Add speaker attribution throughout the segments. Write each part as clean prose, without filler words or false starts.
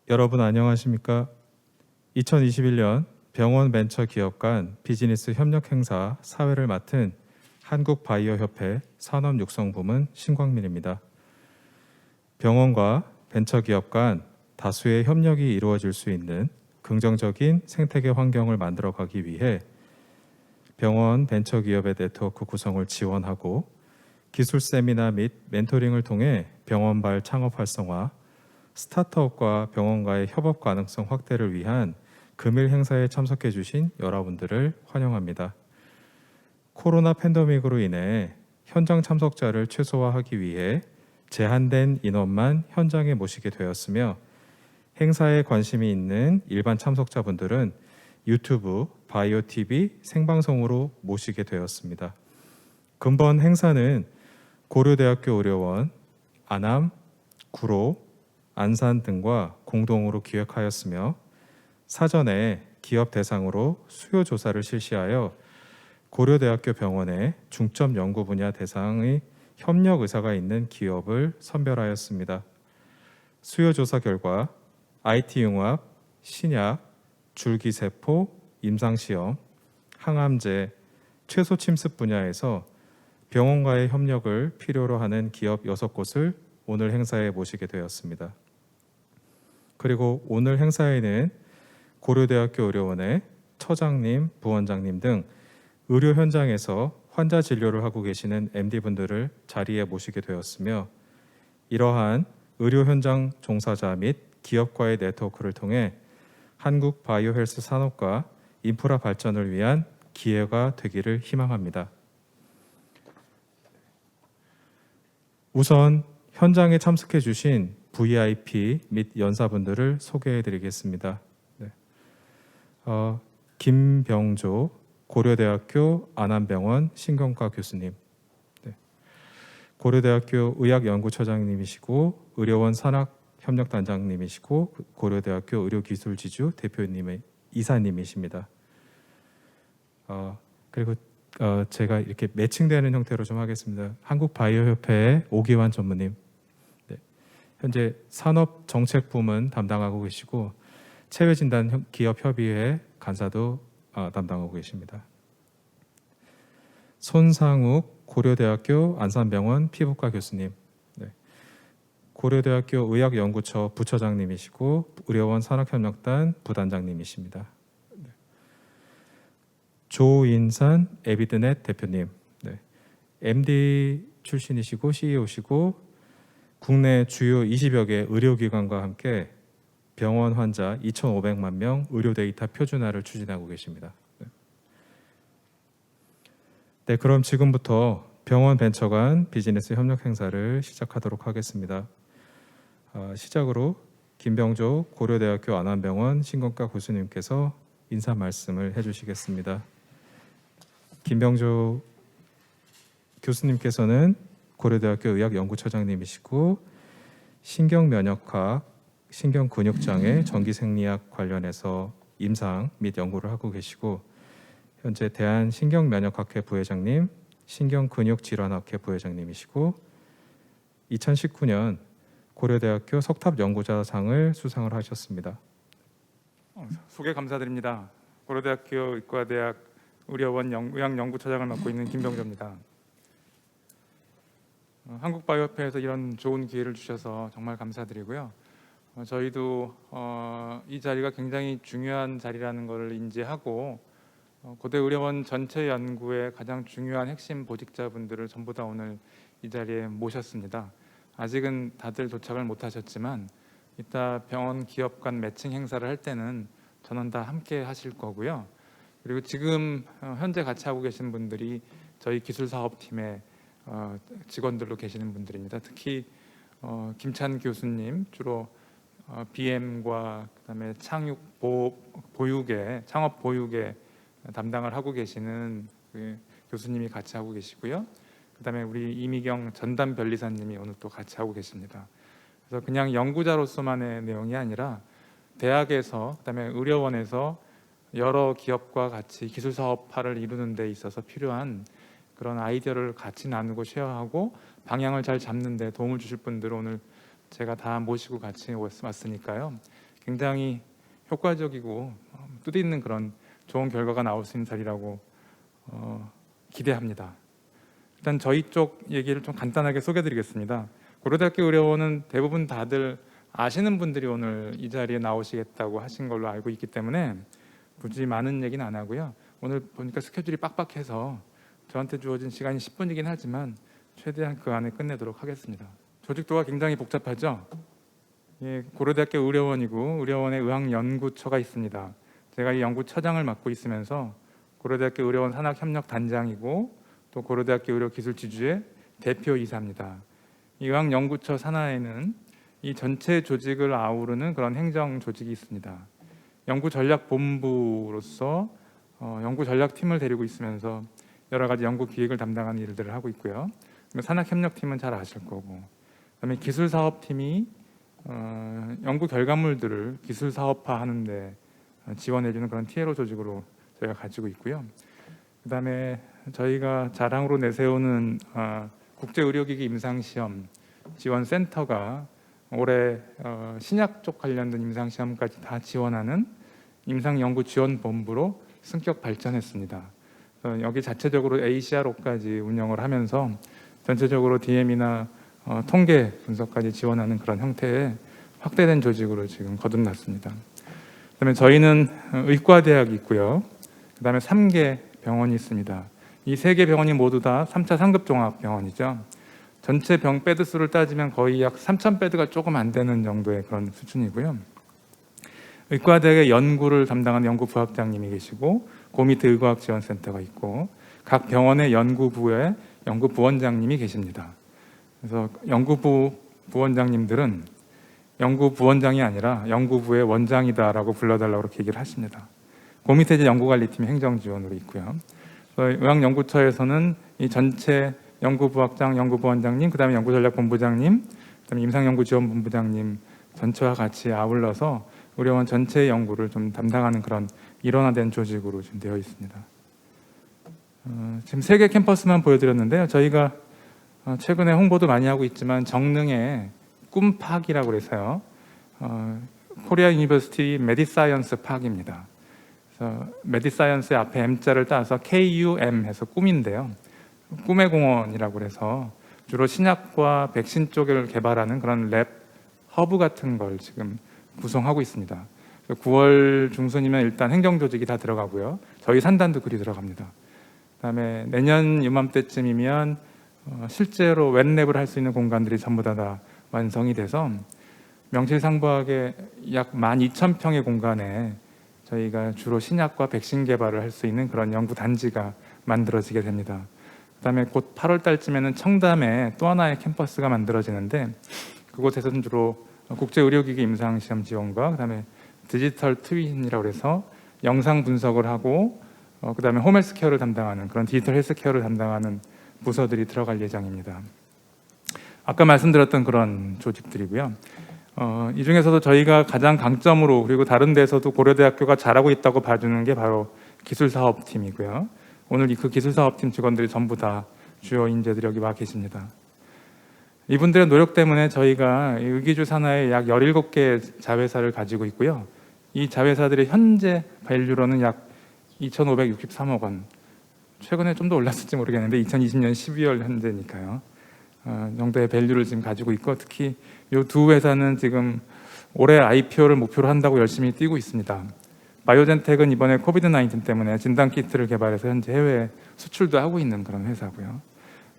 Speaker 1: 여러분 안녕하십니까? 2021년 병원 벤처 기업 간 비즈니스 협력 행사 사회를 맡은 한국바이오협회 산업육성부문 신광민입니다. 병원과 벤처 기업 간 다수의 협력이 이루어질 수 있는 긍정적인 생태계 환경을 만들어가기 위해 병원 벤처 기업의 네트워크 구성을 지원하고 기술 세미나 및 멘토링을 통해 병원발 창업 활성화, 스타트업과 병원과의 협업 가능성 확대를 위한 금일 행사에 참석해 주신 여러분들을 환영합니다. 코로나 팬데믹으로 인해 현장 참석자를 최소화하기 위해 제한된 인원만 현장에 모시게 되었으며 행사에 관심이 있는 일반 참석자분들은 유튜브, 바이오TV 생방송으로 모시게 되었습니다. 금번 행사는 고려대학교 의료원, 안암, 구로, 안산 등과 공동으로 기획하였으며 사전에 기업 대상으로 수요 조사를 실시하여 고려대학교 병원의 중점 연구 분야 대상의 협력 의사가 있는 기업을 선별하였습니다. 수요 조사 결과 IT융합, 신약, 줄기세포, 임상시험, 항암제, 최소 침습 분야에서 병원과의 협력을 필요로 하는 기업 6곳을 오늘 행사에 모시게 되었습니다. 그리고 오늘 행사에는 고려대학교 의료원의 처장님, 부원장님 등 의료 현장에서 환자 진료를 하고 계시는 MD분들을 자리에 모시게 되었으며 이러한 의료 현장 종사자 및 기업과의 네트워크를 통해 한국 바이오 헬스 산업과 인프라 발전을 위한 기회가 되기를 희망합니다. 우선 현장에 참석해 주신 VIP 및 연사분들을 소개해 드리겠습니다. 네. 김병조 고려대학교 안암병원 신경과 교수님, 네. 고려대학교 의학연구처장님이시고 의료원 산학협력단장님이시고 고려대학교 의료기술지주 대표님의 이사님이십니다. 그리고 제가 이렇게 매칭되는 형태로 좀 하겠습니다. 한국바이오협회의 오기환 전무님, 네. 현재 산업정책부문 담당하고 계시고 체외진단 기업협의회 간사도 담당하고 계십니다. 손상욱 고려대학교 안산병원 피부과 교수님, 네. 고려대학교 의학연구처 부처장님이시고 의료원 산학협력단 부단장님이십니다. 네. 조인산 에비드넷 대표님, 네. MD 출신이시고 CEO시고 국내 주요 20여 개 의료기관과 함께 병원 환자 2,500만 명 의료 데이터 표준화를 추진하고 계십니다. 네, 그럼 지금부터 병원 벤처 간 비즈니스 협력 행사를 시작하도록 하겠습니다. 시작으로 김병조 고려대학교 안암병원 신경과 교수님께서 인사 말씀을 해주시겠습니다. 김병조 교수님께서는 고려대학교 의학연구처장님이시고 신경면역학, 신경근육장애, 전기생리학 관련해서 임상 및 연구를 하고 계시고 현재 대한신경면역학회 부회장님, 신경근육질환학회 부회장님이시고 2019년 고려대학교 석탑연구자상을 수상을 하셨습니다.
Speaker 2: 소개 감사드립니다. 고려대학교 의과대학 의료원 의학연구처장을 맡고 있는 김병조입니다. 한국바이오협회에서 이런 좋은 기회를 주셔서 정말 감사드리고요. 저희도 이 자리가 굉장히 중요한 자리라는 것을 인지하고 고대 의료원 전체 연구의 가장 중요한 핵심 보직자분들을 전부 다 오늘 이 자리에 모셨습니다. 아직은 다들 도착을 못하셨지만 이따 병원 기업 간 매칭 행사를 할 때는 전원 다 함께 하실 거고요. 그리고 지금 현재 같이 하고 계신 분들이 저희 기술사업팀의 직원들로 계시는 분들입니다. 특히 김찬 교수님 주로 BM과 그다음에 창업 보육에 담당을 하고 계시는 그 교수님이 같이 하고 계시고요. 그다음에 우리 이미경 전담 변리사님이 오늘 또 같이 하고 계십니다. 그래서 그냥 연구자로서만의 내용이 아니라 대학에서 그다음에 의료원에서 여러 기업과 같이 기술 사업화를 이루는 데 있어서 필요한 그런 아이디어를 같이 나누고 쉐어하고 방향을 잘 잡는 데 도움을 주실 분들을 오늘 제가 다 모시고 같이 왔으니까요. 굉장히 효과적이고 뜻있는 그런 좋은 결과가 나올 수 있는 자리라고 기대합니다. 일단 저희 쪽 얘기를 좀 간단하게 소개해드리겠습니다. 고려대학교 의료원은 대부분 다들 아시는 분들이 오늘 이 자리에 나오시겠다고 하신 걸로 알고 있기 때문에 굳이 많은 얘기는 안 하고요. 오늘 보니까 스케줄이 빡빡해서 저한테 주어진 시간이 10분이긴 하지만 최대한 그 안에 끝내도록 하겠습니다. 조직도가 굉장히 복잡하죠. 예, 고려대학교 의료원이고 의료원의 의학연구처가 있습니다. 제가 이 연구처장을 맡고 있으면서 고려대학교 의료원 산학협력단장이고 또 고려대학교 의료기술지주의 대표이사입니다. 이 의학연구처 산하에는 이 전체 조직을 아우르는 그런 행정 조직이 있습니다. 연구전략본부로서 연구전략팀을 데리고 있으면서 여러 가지 연구 기획을 담당하는 일들을 하고 있고요. 산학협력팀은 잘 아실 거고, 그다음에 기술사업팀이 연구 결과물들을 기술 사업화하는 데 지원해주는 그런 TLO 조직으로 저희가 가지고 있고요. 그다음에 저희가 자랑으로 내세우는 국제의료기기 임상시험 지원센터가 올해 신약 쪽 관련된 임상시험까지 다 지원하는 임상연구지원본부로 승격 발전했습니다. 여기 자체적으로 ACRO까지 운영을 하면서 전체적으로 DM이나 통계 분석까지 지원하는 그런 형태의 확대된 조직으로 지금 거듭났습니다. 그다음에 저희는 의과대학이 있고요. 그다음에 3개 병원이 있습니다. 이 3개 병원이 모두 다 3차 상급 종합병원이죠. 전체 병 베드 수를 따지면 거의 약 3,000베드가 조금 안 되는 정도의 그런 수준이고요. 의과대학의 연구를 담당하는 연구부학장님이 계시고 그 밑에 의과학지원센터가 있고 각 병원의 연구부에 연구부원장님이 계십니다. 그래서 연구부 부원장님들은 연구부원장이 아니라 연구부의 원장이다라고 불러달라고 그렇게 얘기를 하십니다. 그 밑에 이제 연구관리팀이 행정지원으로 있고요. 의학연구처에서는 이 전체 연구부학장, 연구부원장님, 그다음에 연구전략본부장님, 그다음에 임상연구지원본부장님 전체와 같이 아울러서 의료원 전체의 연구를 좀 담당하는 그런 일원화된 조직으로 지금 되어 있습니다. 지금 3개 캠퍼스만 보여드렸는데요. 저희가 최근에 홍보도 많이 하고 있지만 정릉에 꿈팍이라고 해서요. 코리아 유니버시티 메디사이언스 팍입니다. 그래서 메디사이언스의 앞에 M자를 따서 KUM 해서 꿈인데요. 꿈의 공원이라고 해서 주로 신약과 백신 쪽을 개발하는 그런 랩 허브 같은 걸 지금 구성하고 있습니다. 9월 중순이면 일단 행정조직이 다 들어가고요. 저희 산단도 그리 들어갑니다. 그다음에 내년 이맘때쯤이면 실제로 웹랩을 할 수 있는 공간들이 전부 다 완성이 돼서 명실상부하게 약 12,000평의 공간에 저희가 주로 신약과 백신 개발을 할 수 있는 그런 연구 단지가 만들어지게 됩니다. 그다음에 곧 8월 달쯤에는 청담에 또 하나의 캠퍼스가 만들어지는데 그곳에서는 주로 국제의료기기 임상시험 지원과 그다음에 디지털 트윈이라고 해서 영상 분석을 하고 그다음에 홈헬스케어를 담당하는 그런 디지털 헬스케어를 담당하는 부서들이 들어갈 예정입니다. 아까 말씀드렸던 그런 조직들이고요. 이 중에서도 저희가 가장 강점으로 그리고 다른 데서도 고려대학교가 잘하고 있다고 봐주는 게 바로 기술사업팀이고요. 오늘 그 기술사업팀 직원들이 전부 다 주요 인재들이 여기 와 계십니다. 이분들의 노력 때문에 저희가 의기주 산하에 약 17개 자회사를 가지고 있고요. 이 자회사들의 현재 밸류로는 약 2,563억 원. 최근에 좀 더 올랐을지 모르겠는데 2020년 12월 현재니까요. 정도의 밸류를 지금 가지고 있고 특히 이 두 회사는 지금 올해 IPO를 목표로 한다고 열심히 뛰고 있습니다. 바이오젠텍은 이번에 코비드-19 때문에 진단키트를 개발해서 현재 해외 수출도 하고 있는 그런 회사고요.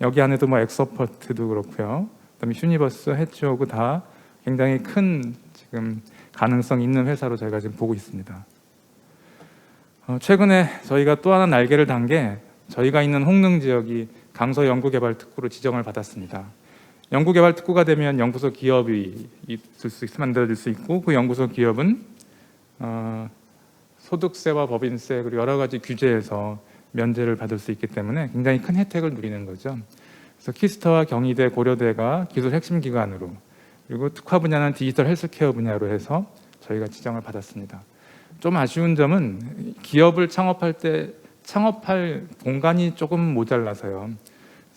Speaker 2: 여기 안에도 뭐 엑소퍼트도 그렇고요. 그다음에 휴니버스, 해치오그 다 굉장히 큰 지금 가능성 있는 회사로 저희가 지금 보고 있습니다. 최근에 저희가 또 하나 날개를 단 게 저희가 있는 홍릉 지역이 강서 연구개발 특구로 지정을 받았습니다. 연구개발 특구가 되면 연구소 기업이 만들어질 수 있고 그 연구소 기업은 소득세와 법인세 그리고 여러 가지 규제에서 면제를 받을 수 있기 때문에 굉장히 큰 혜택을 누리는 거죠. 그래서 키스터와 경희대, 고려대가 기술 핵심 기관으로 그리고 특화 분야는 디지털 헬스케어 분야로 해서 저희가 지정을 받았습니다. 좀 아쉬운 점은 기업을 창업할 때 창업할 공간이 조금 모자라서요.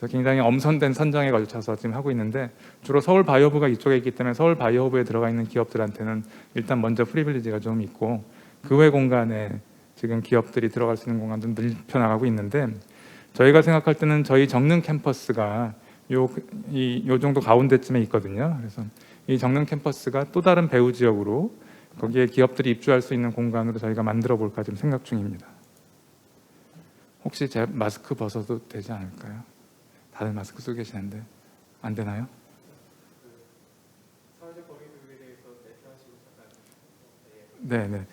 Speaker 2: 그래서 굉장히 엄선된 선정에 걸쳐서 지금 하고 있는데 주로 서울 바이오부가 이쪽에 있기 때문에 서울 바이오부에 들어가 있는 기업들한테는 일단 먼저 프리빌리지가 좀 있고 그 외 공간에 지금 기업들이 들어갈 수 있는 공간도 넓혀 나가고 있는데 저희가 생각할 때는 저희 정릉 캠퍼스가 요 정도 가운데쯤에 있거든요. 그래서 이 정릉 캠퍼스가 또 다른 배후 지역으로 거기에 기업들이 입주할 수 있는 공간으로 저희가 만들어 볼까 지금 생각 중입니다. 혹시 제 마스크 벗어도 되지 않을까요? 다들 마스크 쓰고 계시는데 안 되나요? 네.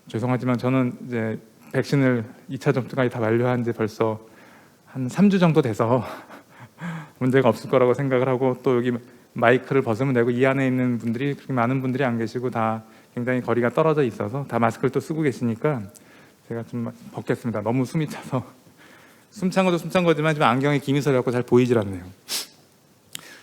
Speaker 2: 죄송하지만 저는 이제 백신을 2차 접종까지 다 완료한 지 벌써 한 3주 정도 돼서 문제가 없을 거라고 생각을 하고 또 여기 마이크를 벗으면 되고 이 안에 있는 분들이 그렇게 많은 분들이 안 계시고 다 굉장히 거리가 떨어져 있어서 다 마스크를 또 쓰고 계시니까 제가 좀 벗겠습니다. 너무 숨이 차서 숨 찬 것도 숨 찬 거지만 지금 안경에 김이 서려고 잘 보이질 않네요.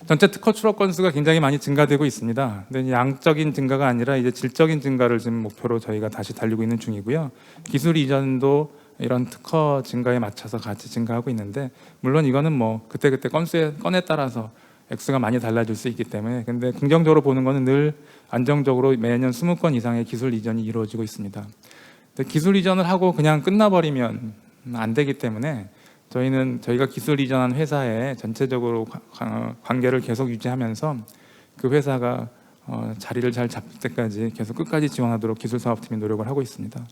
Speaker 2: 전체 특허 출원 건수가 굉장히 많이 증가되고 있습니다. 근데 양적인 증가가 아니라 이제 질적인 증가를 지금 목표로 저희가 다시 달리고 있는 중이고요. 기술 이전도 이런 특허 증가에 맞춰서 같이 증가하고 있는데 물론 이거는 뭐 그때그때 건에 따라서 액수가 많이 달라질 수 있기 때문에 근데 긍정적으로 보는 거는 늘 안정적으로 매년 20건 이상의 기술 이전이 이루어지고 있습니다. 근데 기술 이전을 하고 그냥 끝나버리면 안 되기 때문에 저희가 기술 이전한 회사에 전체적으로 관계를 계속 유지하면서 그 회사가 자리를 잘 잡을 때까지 계속 끝까지 지원하도록 기술사업팀이 노력을 하고 있습니다.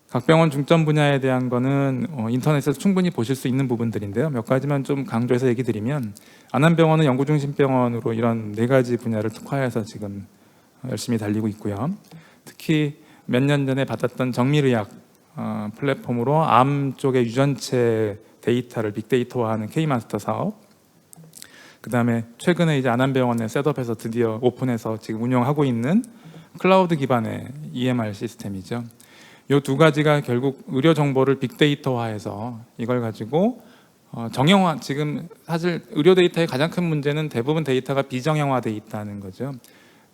Speaker 2: 각 병원 중점 분야에 대한 거는 인터넷에서 충분히 보실 수 있는 부분들인데요. 몇 가지만 좀 강조해서 얘기 드리면 안암병원은 연구중심병원으로 이런 4가지 분야를 특화해서 지금 열심히 달리고 있고요. 특히 몇 년 전에 받았던 정밀의학 플랫폼으로 암 쪽의 유전체 데이터를 빅데이터화하는 K마스터 사업, 그 다음에 최근에 이제 안암병원에 셋업해서 드디어 오픈해서 지금 운영하고 있는 클라우드 기반의 EMR 시스템이죠. 이 2가지가 결국 의료 정보를 빅데이터화해서 이걸 가지고 정형화, 지금 사실 의료 데이터의 가장 큰 문제는 대부분 데이터가 비정형화돼 있다는 거죠.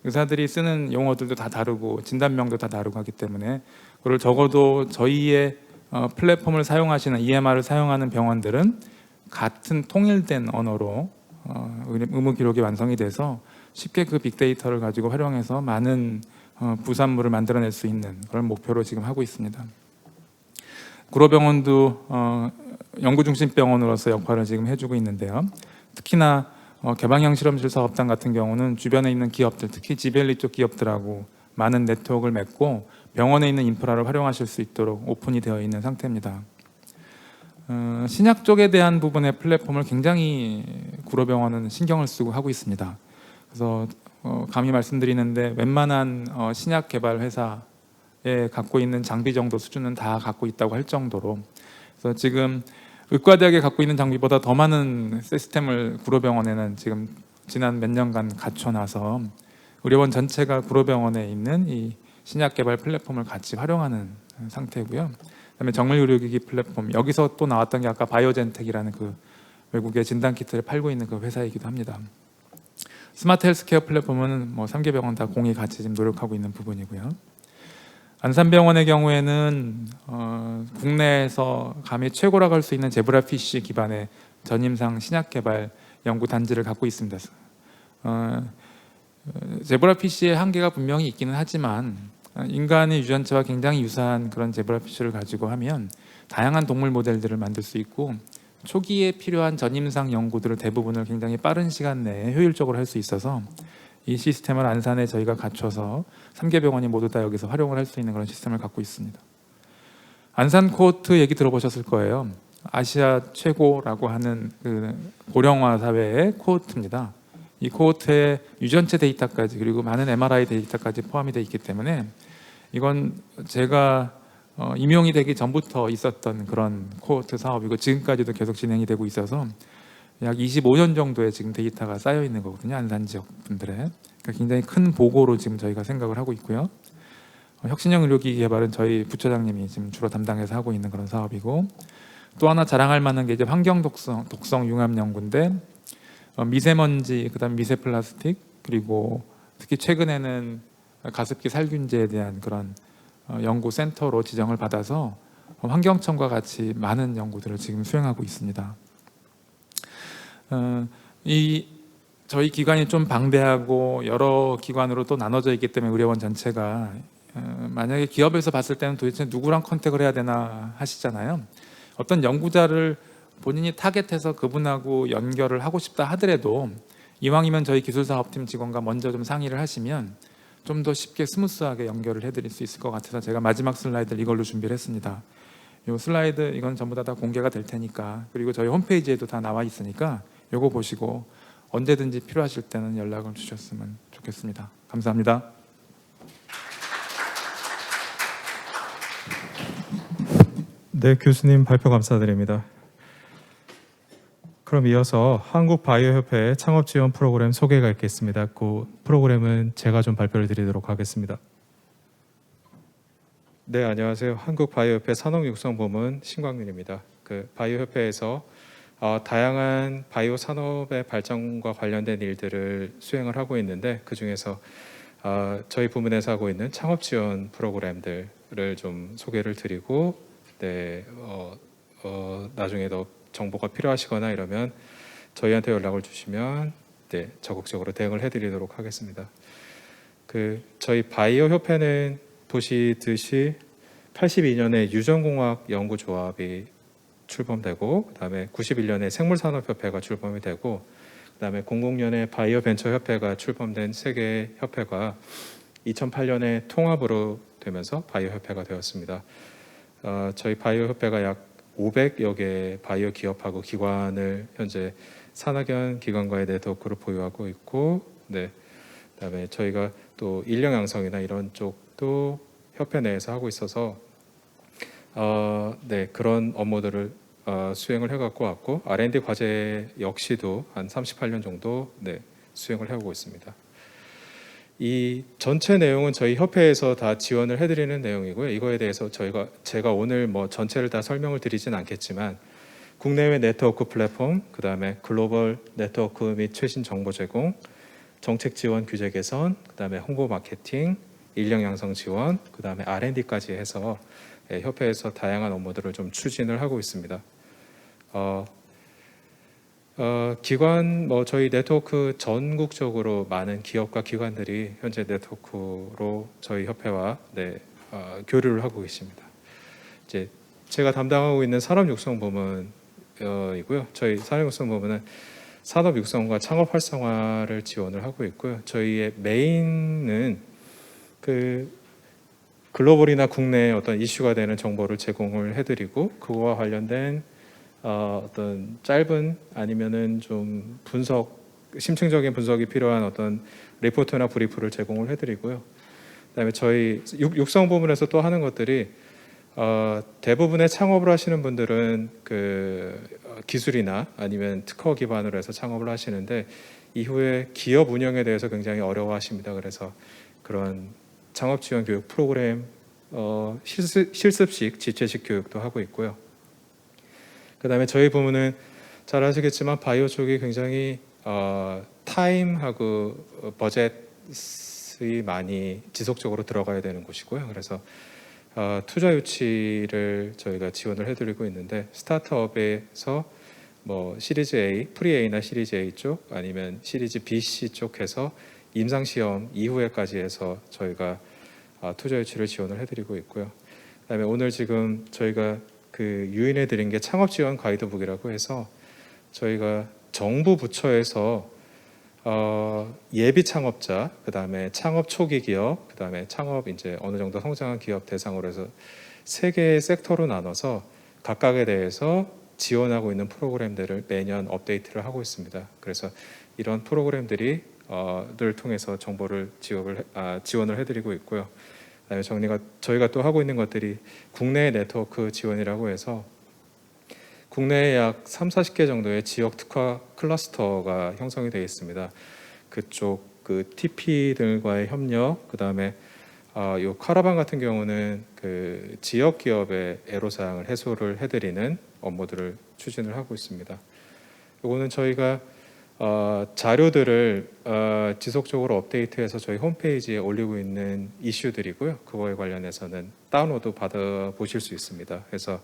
Speaker 2: 의사들이 쓰는 용어들도 다 다르고 진단명도 다 다르고 하기 때문에 그걸 적어도 저희의 플랫폼을 사용하시는 EMR을 사용하는 병원들은 같은 통일된 언어로 의무 기록이 완성이 돼서 쉽게 그 빅데이터를 가지고 활용해서 많은 부산물을 만들어낼 수 있는 그런 목표로 지금 하고 있습니다. 구로병원도 연구중심병원으로서 역할을 지금 해주고 있는데요. 특히나 개방형 실험실 사업단 같은 경우는 주변에 있는 기업들, 특히 지벨리 쪽 기업들하고 많은 네트워크를 맺고 병원에 있는 인프라를 활용하실 수 있도록 오픈이 되어 있는 상태입니다. 신약 쪽에 대한 부분의 플랫폼을 굉장히 구로병원은 신경을 쓰고 하고 있습니다. 그래서 감히 말씀드리는데 웬만한 신약 개발 회사에 갖고 있는 장비 정도 수준은 다 갖고 있다고 할 정도로 그래서 지금 의과대학에 갖고 있는 장비보다 더 많은 시스템을 구로병원에는 지금 지난 몇 년간 갖춰놔서 의료원 전체가 구로병원에 있는 이 신약 개발 플랫폼을 같이 활용하는 상태고요. 그다음에 정밀 의료기기 플랫폼, 여기서 또 나왔던 게 아까 바이오젠텍이라는 그 외국의 진단 키트를 팔고 있는 그 회사이기도 합니다. 스마트 헬스케어 플랫폼은 뭐 3개 병원 다 공히 같이 지금 노력하고 있는 부분이고요. 안산병원의 경우에는 국내에서 감히 최고라고 할 수 있는 제브라피쉬 기반의 전임상 신약 개발 연구 단지를 갖고 있습니다. 제브라피쉬의 한계가 분명히 있기는 하지만 인간의 유전체와 굉장히 유사한 그런 제브라피쉬를 가지고 하면 다양한 동물 모델들을 만들 수 있고 초기에 필요한 전임상 연구들을 대부분을 굉장히 빠른 시간 내에 효율적으로 할 수 있어서 이 시스템을 안산에 저희가 갖춰서 3개 병원이 모두 다 여기서 활용을 할 수 있는 그런 시스템을 갖고 있습니다. 안산 코호트 얘기 들어보셨을 거예요. 아시아 최고라고 하는 그 고령화 사회의 코호트입니다. 이 코호트에 유전체 데이터까지 그리고 많은 MRI 데이터까지 포함이 되어 있기 때문에 이건 제가 임용이 되기 전부터 있었던 그런 코호트 사업이고 지금까지도 계속 진행이 되고 있어서 약 25년 정도의 지금 데이터가 쌓여 있는 거거든요. 안산 지역 분들의. 그러니까 굉장히 큰 보고로 지금 저희가 생각을 하고 있고요. 혁신형 의료기기 개발은 저희 부처장님이 지금 주로 담당해서 하고 있는 그런 사업이고 또 하나 자랑할 만한 게 이제 환경 독성 융합 연구인데 미세먼지, 그다음 미세 플라스틱 그리고 특히 최근에는 가습기 살균제에 대한 그런 연구 센터로 지정을 받아서 환경청과 같이 많은 연구들을 지금 수행하고 있습니다. 이 저희 기관이 좀 방대하고 여러 기관으로 또 나눠져 있기 때문에 의료원 전체가 만약에 기업에서 봤을 때는 도대체 누구랑 컨택을 해야 되나 하시잖아요. 어떤 연구자를 본인이 타겟해서 그분하고 연결을 하고 싶다 하더라도 이왕이면 저희 기술사업팀 직원과 먼저 좀 상의를 하시면 좀 더 쉽게 스무스하게 연결을 해드릴 수 있을 것 같아서 제가 마지막 슬라이드를 이걸로 준비를 했습니다. 이 슬라이드 이건 전부 다 공개가 될 테니까, 그리고 저희 홈페이지에도 다 나와 있으니까 이거 보시고 언제든지 필요하실 때는 연락을 주셨으면 좋겠습니다. 감사합니다.
Speaker 1: 네, 교수님 발표 감사드립니다. 그럼 이어서 한국바이오협회 창업지원 프로그램 소개가 있겠습니다. 그 프로그램은 제가 좀 발표를 드리도록 하겠습니다. 네, 안녕하세요. 한국바이오협회 산업육성부문 신광윤입니다. 그 바이오협회에서 다양한 바이오 산업의 발전과 관련된 일들을 수행을 하고 있는데, 그 중에서 저희 부문에서 하고 있는 창업 지원 프로그램들을 좀 소개를 드리고, 네, 나중에 더 정보가 필요하시거나 이러면 저희한테 연락을 주시면 네, 적극적으로 대응을 해드리도록 하겠습니다. 저희 바이오 협회는 보시듯이 82년에 유전공학 연구조합이 출범되고, 그다음에 91년에 생물산업협회가 출범이 되고, 그다음에 00년에 바이오벤처협회가 출범된 세 개의 협회가 2008년에 통합으로 되면서 바이오협회가 되었습니다. 저희 바이오협회가 약 500여 개 바이오 기업하고 기관을 현재 산학연 기관과의 네트워크로 보유하고 있고, 네, 그다음에 저희가 또 인력 양성이나 이런 쪽도 협회 내에서 하고 있어서 네, 그런 업무들을 수행을 해갖고 왔고, R&D 과제 역시도 한 38년 정도 네, 수행을 해오고 있습니다. 이 전체 내용은 저희 협회에서 다 지원을 해드리는 내용이고요. 이거에 대해서 제가 오늘 뭐 전체를 다 설명을 드리진 않겠지만, 국내외 네트워크 플랫폼, 그 다음에 글로벌 네트워크 및 최신 정보 제공, 정책 지원 규제 개선, 그 다음에 홍보 마케팅, 인력 양성 지원, 그 다음에 R&D까지 해서 협회에서 다양한 업무들을 좀 추진을 하고 있습니다. 기관 저희 네트워크 전국적으로 많은 기업과 기관들이 현재 네트워크로 저희 협회와 네, 교류를 하고 계십니다. 이제 제가 담당하고 있는 산업육성 부문이고요. 저희 산업육성 부문은 산업육성과 창업 활성화를 지원을 하고 있고요. 저희의 메인은 글로벌이나 국내에 어떤 이슈가 되는 정보를 제공을 해드리고, 그거와 관련된 어떤 짧은 아니면은 좀 심층적인 분석이 필요한 어떤 리포트나 브리프를 제공을 해드리고요. 그다음에 저희 육성 부문에서 또 하는 것들이 대부분의 창업을 하시는 분들은 기술이나 아니면 특허 기반으로 해서 창업을 하시는데, 이후에 기업 운영에 대해서 굉장히 어려워하십니다. 그래서 그런 창업 지원 교육 프로그램 실습식, 지체식 교육도 하고 있고요. 그다음에 저희 부문은 잘 아시겠지만 바이오 쪽이 굉장히 타임하고 버젯이 많이 지속적으로 들어가야 되는 곳이고요. 그래서 투자 유치를 저희가 지원을 해드리고 있는데, 스타트업에서 뭐 시리즈 A, 프리 A나 시리즈 A 쪽 아니면 시리즈 B, C 쪽에서 임상 시험 이후에까지 해서 저희가 투자 유치를 지원을 해드리고 있고요. 그다음에 오늘 지금 저희가 유인해 드린 게 창업 지원 가이드북이라고 해서 저희가 정부 부처에서 예비 창업자, 그다음에 창업 초기 기업, 그다음에 창업 이제 어느 정도 성장한 기업 대상으로 해서 세 개의 섹터로 나눠서 각각에 대해서 지원하고 있는 프로그램들을 매년 업데이트를 하고 있습니다. 그래서 이런 프로그램들을 통해서 정보를 지원을 해드리고 있고요. 그다음에 저희가 또 하고 있는 것들이 국내 네트워크 지원이라고 해서 국내에 약 30-40개 정도의 지역 특화 클러스터가 형성이 되어 있습니다. 그쪽 TP들과의 협력, 그다음에 요 카라반 같은 경우는 지역 기업의 애로사항을 해소를 해드리는 업무들을 추진을 하고 있습니다. 요거는 저희가 자료들을 지속적으로 업데이트해서 저희 홈페이지에 올리고 있는 이슈들이고요. 그거에 관련해서는 다운로드 받아 보실 수 있습니다. 그래서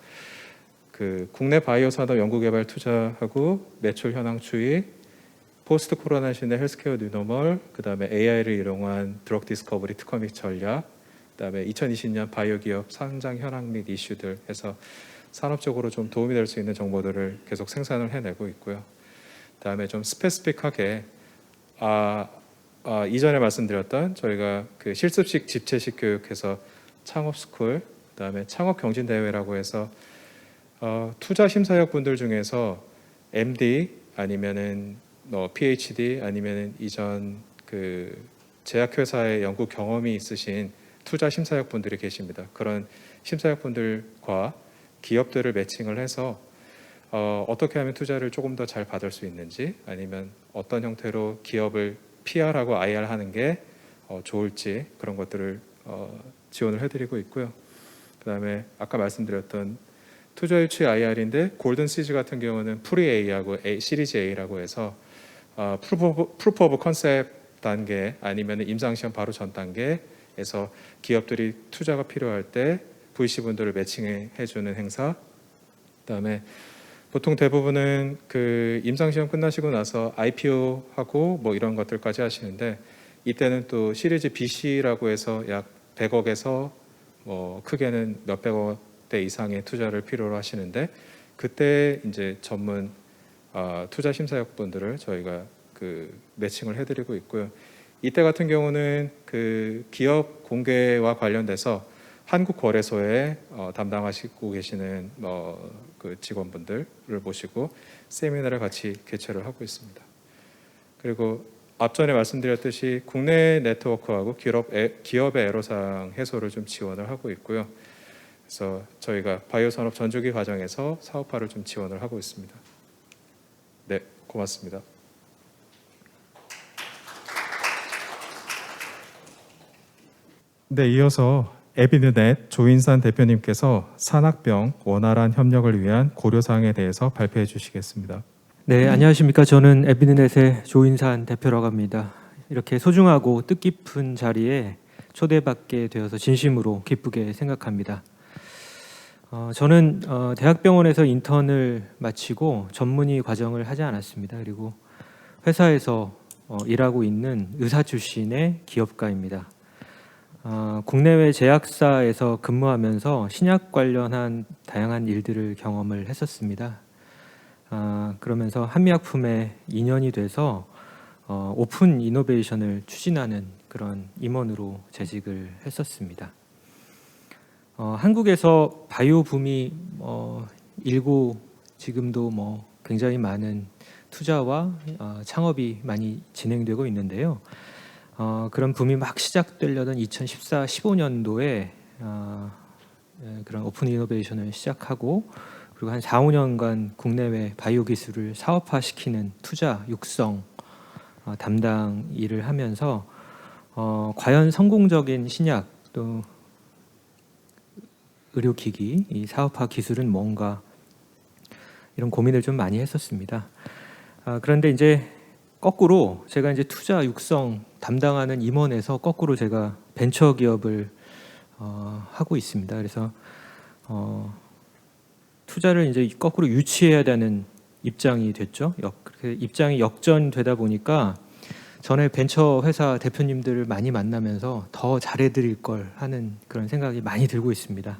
Speaker 1: 그 국내 바이오 산업 연구개발 투자하고 매출 현황 추이, 포스트 코로나 시대 헬스케어 뉴노멀, 그다음에 AI를 이용한 드럭 디스커버리 특허 및 전략, 그다음에 2020년 바이오 기업 상장 현황 및 이슈들 해서 산업적으로 좀 도움이 될 수 있는 정보들을 계속 생산을 해내고 있고요. 그다음에 좀 스페시픽하게 이전에 말씀드렸던 저희가 그 실습식 집체식 교육해서 창업 스쿨, 그다음에 창업 경진 대회라고 해서 투자 심사역 분들 중에서 MD 아니면은 PhD 아니면은 이전 그 제약회사의 연구 경험이 있으신 투자 심사역 분들이 계십니다. 그런 심사역 분들과 기업들을 매칭을 해서 어떻게 하면 투자를 조금 더 잘 받을 수 있는지, 아니면 어떤 형태로 기업을 PR하고 IR 하는 게 좋을지, 그런 것들을 지원을 해드리고 있고요. 그다음에 아까 말씀드렸던 투자 유치 IR인데 골든 시즈 같은 경우는 프리 A하고 시리즈 A라고 해서 프루프 오브 컨셉 단계 아니면 임상시험 바로 전 단계에서 기업들이 투자가 필요할 때 VC 분들을 매칭해 주는 행사. 그다음에 보통 대부분은 그 임상시험 끝나시고 나서 IPO 하고 뭐 이런 것들까지 하시는데, 이때는 또 시리즈 BC라고 해서 약 100억에서 뭐 크게는 몇백억대 이상의 투자를 필요로 하시는데, 그때 이제 전문 투자 심사역 분들을 저희가 그 매칭을 해드리고 있고요. 이때 같은 경우는 그 기업 공개와 관련돼서 한국거래소에 담당하시고 계시는 그 직원분들을 모시고 세미나를 같이 개최를 하고 있습니다. 그리고 앞전에 말씀드렸듯이 국내 네트워크하고 기업의 애로사항 해소를 좀 지원을 하고 있고요. 그래서 저희가 바이오 산업 전주기 과정에서 사업화를 좀 지원을 하고 있습니다. 네, 고맙습니다. 네, 이어서 에비드넷 조인산 대표님께서 산학병 원활한 협력을 위한 고려사항에 대해서 발표해 주시겠습니다.
Speaker 3: 네, 안녕하십니까. 저는 에비드넷의 조인산 대표라고 합니다. 이렇게 소중하고 뜻깊은 자리에 초대받게 되어서 진심으로 기쁘게 생각합니다. 저는 대학병원에서 인턴을 마치고 전문의 과정을 하지 않았습니다. 그리고 회사에서 일하고 있는 의사 출신의 기업가입니다. 국내외 제약사에서 근무하면서 신약 관련한 다양한 일들을 경험을 했었습니다. 그러면서 한미약품에 인연이 돼서 오픈 이노베이션을 추진하는 그런 임원으로 재직을 했었습니다. 한국에서 바이오 붐이 일고 지금도 굉장히 많은 투자와 창업이 많이 진행되고 있는데요. 그런 붐이 막 시작되려던 2014-15년도에 그런 오픈 이노베이션을 시작하고, 그리고 한 4-5년간 국내외 바이오 기술을 사업화시키는 투자 육성 담당 일을 하면서 과연 성공적인 신약 또 의료기기 이 사업화 기술은 뭔가, 이런 고민을 좀 많이 했었습니다. 그런데 이제 거꾸로 제가 이제 투자 육성 담당하는 임원에서 거꾸로 제가 벤처 기업을 하고 있습니다. 그래서 투자를 이제 거꾸로 유치해야 되는 입장이 됐죠. 입장이 역전되다 보니까 전에 벤처 회사 대표님들을 많이 만나면서 더 잘해드릴 걸 하는 그런 생각이 많이 들고 있습니다.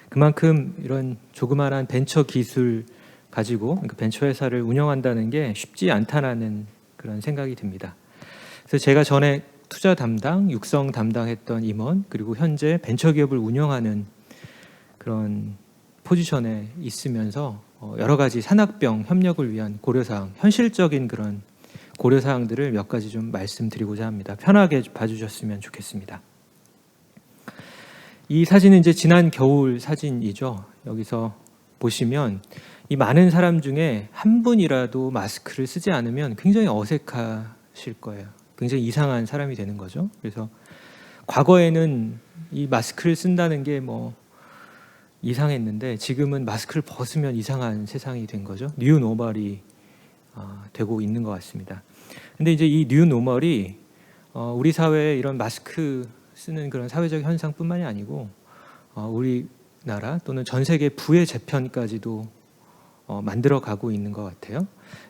Speaker 3: 그만큼 이런 조그마한 벤처 기술 가지고 벤처 회사를 운영한다는 게 쉽지 않다는 그런 생각이 듭니다. 그래서 제가 전에 투자 담당, 육성 담당했던 임원, 그리고 현재 벤처 기업을 운영하는 그런 포지션에 있으면서 여러 가지 산학병 협력을 위한 고려사항, 현실적인 그런 고려사항들을 몇 가지 좀 말씀드리고자 합니다. 편하게 봐주셨으면 좋겠습니다. 이 사진은 이제 지난 겨울 사진이죠. 여기서 보시면 이 많은 사람 중에 한 분이라도 마스크를 쓰지 않으면 굉장히 어색하실 거예요. 굉장히 이상한 사람이 되는 거죠. 그래서 과거에는 이 마스크를 쓴다는 게 이상했는데, 지금은 마스크를 벗으면 이상한 세상이 된 거죠. 뉴 노멀이 되고 있는 것 같습니다. 근데 이제 이 뉴 노멀이 우리 사회에 이런 마스크 쓰는 그런 사회적 현상뿐만이 아니고 우리 우리나라 또는 전 세계 부의 재편까지도 만들어 가고 있는 것 같아요.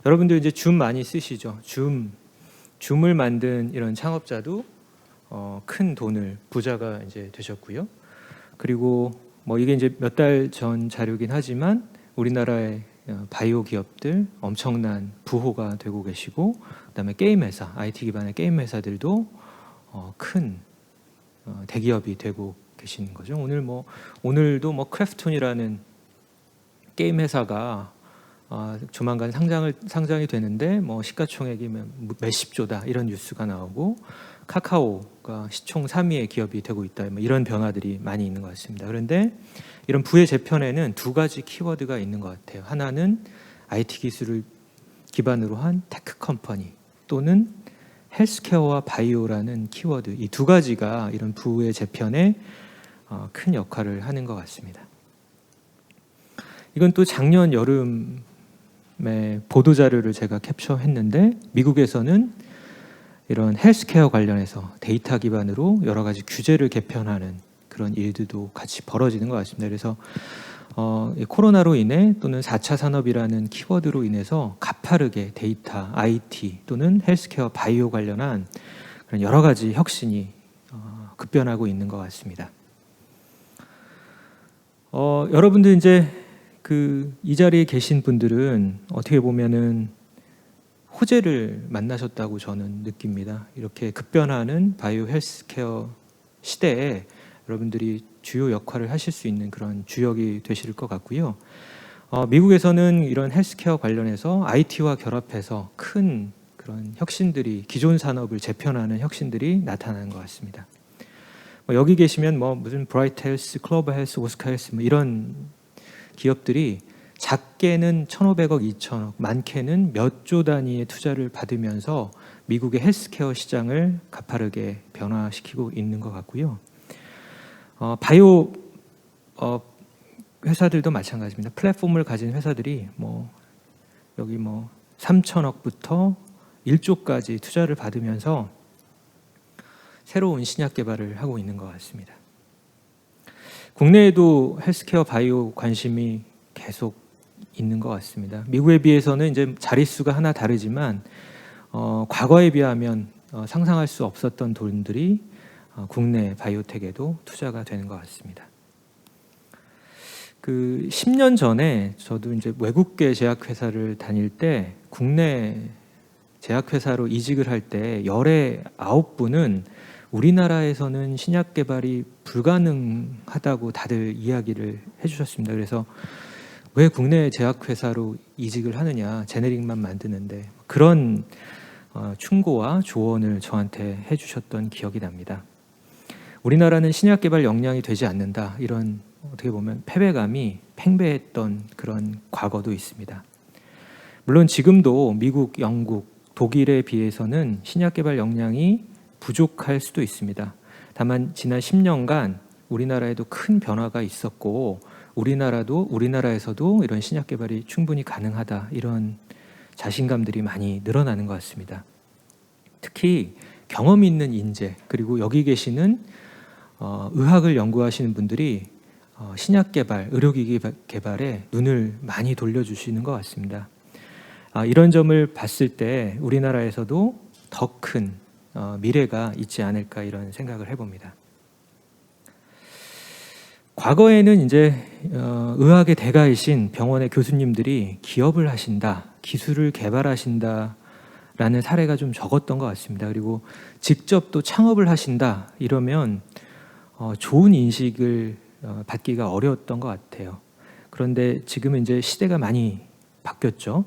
Speaker 3: 여러분들 이제 줌 많이 쓰시죠? 줌을 만든 이런 창업자도 큰 돈을 부자가 이제 되셨고요. 그리고 뭐 이게 이제 몇 달 전 자료긴 하지만 우리나라의 바이오 기업들 엄청난 부호가 되고 계시고, 그다음에 게임 회사, IT 기반의 게임 회사들도 큰 대기업이 되고 계시는 거죠. 오늘도 뭐 크래프톤이라는 게임 회사가 조만간 상장이 되는데 뭐 시가총액이 몇십 조다 이런 뉴스가 나오고, 카카오가 시총 3위의 기업이 되고 있다, 뭐 이런 변화들이 많이 있는 것 같습니다. 그런데 이런 부의 재편에는 두 가지 키워드가 있는 것 같아요. 하나는 IT 기술을 기반으로 한 테크 컴퍼니, 또는 헬스케어와 바이오라는 키워드, 이 두 가지가 이런 부의 재편에 큰 역할을 하는 것 같습니다. 이건 또 작년 여름에 보도 자료를 제가 캡처했는데, 미국에서는 이런 헬스케어 관련해서 데이터 기반으로 여러 가지 규제를 개편하는 그런 일들도 같이 벌어지는 것 같습니다. 그래서 이 코로나로 인해 또는 4차 산업이라는 키워드로 인해서 가파르게 데이터, IT 또는 헬스케어, 바이오 관련한 그런 여러 가지 혁신이 급변하고 있는 것 같습니다. 여러분들 이제 이 자리에 계신 분들은 어떻게 보면은 호재를 만나셨다고 저는 느낍니다. 이렇게 급변하는 바이오 헬스케어 시대에 여러분들이 주요 역할을 하실 수 있는 그런 주역이 되실 것 같고요. 미국에서는 이런 헬스케어 관련해서 IT와 결합해서 큰 그런 혁신들이, 기존 산업을 재편하는 혁신들이 나타나는 것 같습니다. 여기 계시면 무슨 브라이트 헬스, 클로버 헬스, 오스카 헬스 이런 기업들이 작게는 1,500억, 2,000억, 많게는 몇 조 단위의 투자를 받으면서 미국의 헬스케어 시장을 가파르게 변화시키고 있는 것 같고요. 바이오 회사들도 마찬가지입니다. 플랫폼을 가진 회사들이 여기 3,000억부터 1조까지 투자를 받으면서 새로운 신약 개발을 하고 있는 것 같습니다. 국내에도 헬스케어 바이오 관심이 계속 있는 것 같습니다. 미국에 비해서는 이제 자릿수가 하나 다르지만 과거에 비하면 상상할 수 없었던 돈들이 국내 바이오텍에도 투자가 되는 것 같습니다. 10년 전에 저도 이제 외국계 제약회사를 다닐 때 국내 제약회사로 이직을 할 때 열의 9분은 우리나라에서는 신약 개발이 불가능하다고 다들 이야기를 해주셨습니다. 그래서 왜 국내 제약회사로 이직을 하느냐, 제네릭만 만드는데, 그런 충고와 조언을 저한테 해주셨던 기억이 납니다. 우리나라는 신약 개발 역량이 되지 않는다, 이런 어떻게 보면 패배감이 팽배했던 그런 과거도 있습니다. 물론 지금도 미국, 영국, 독일에 비해서는 신약 개발 역량이 부족할 수도 있습니다. 다만 지난 10년간 우리나라에도 큰 변화가 있었고, 우리나라에서도 이런 신약 개발이 충분히 가능하다, 이런 자신감들이 많이 늘어나는 것 같습니다. 특히 경험 있는 인재, 그리고 여기 계시는 의학을 연구하시는 분들이 신약 개발, 의료기기 개발에 눈을 많이 돌려주시는 것 같습니다. 이런 점을 봤을 때 우리나라에서도 더 큰 미래가 있지 않을까, 이런 생각을 해봅니다. 과거에는 이제 의학의 대가이신 병원의 교수님들이 기업을 하신다, 기술을 개발하신다라는 사례가 좀 적었던 것 같습니다. 그리고 직접 또 창업을 하신다 이러면 좋은 인식을 받기가 어려웠던 것 같아요. 그런데 지금은 이제 시대가 많이 바뀌었죠.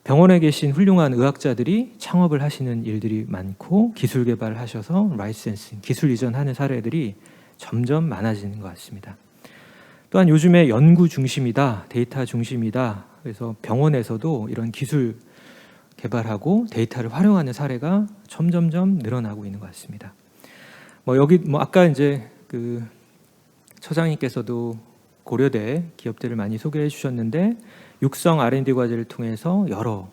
Speaker 3: 병원에 계신 훌륭한 의학자들이 창업을 하시는 일들이 많고, 기술 개발을 하셔서 라이센싱, 기술 이전하는 사례들이 점점 많아지는 것 같습니다. 또한 요즘에 연구 중심이다, 데이터 중심이다, 그래서 병원에서도 이런 기술 개발하고 데이터를 활용하는 사례가 점점점 늘어나고 있는 것 같습니다. 여기 아까 이제 처장님께서도 고려대 기업들을 많이 소개해 주셨는데, 육성 R&D 과제를 통해서 여러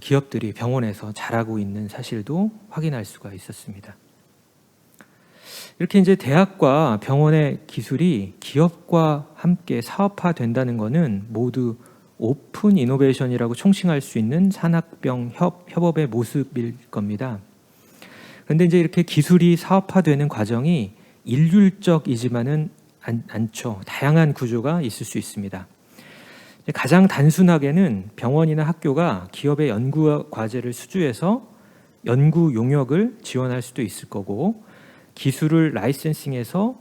Speaker 3: 기업들이 병원에서 잘하고 있는 사실도 확인할 수가 있었습니다. 이렇게 이제 대학과 병원의 기술이 기업과 함께 사업화된다는 것은 모두 오픈 이노베이션이라고 총칭할 수 있는 산학병 협업의 모습일 겁니다. 그런데 이제 이렇게 기술이 사업화되는 과정이 일률적이지만은 않죠. 다양한 구조가 있을 수 있습니다. 가장 단순하게는 병원이나 학교가 기업의 연구 과제를 수주해서 연구 용역을 지원할 수도 있을 거고, 기술을 라이센싱해서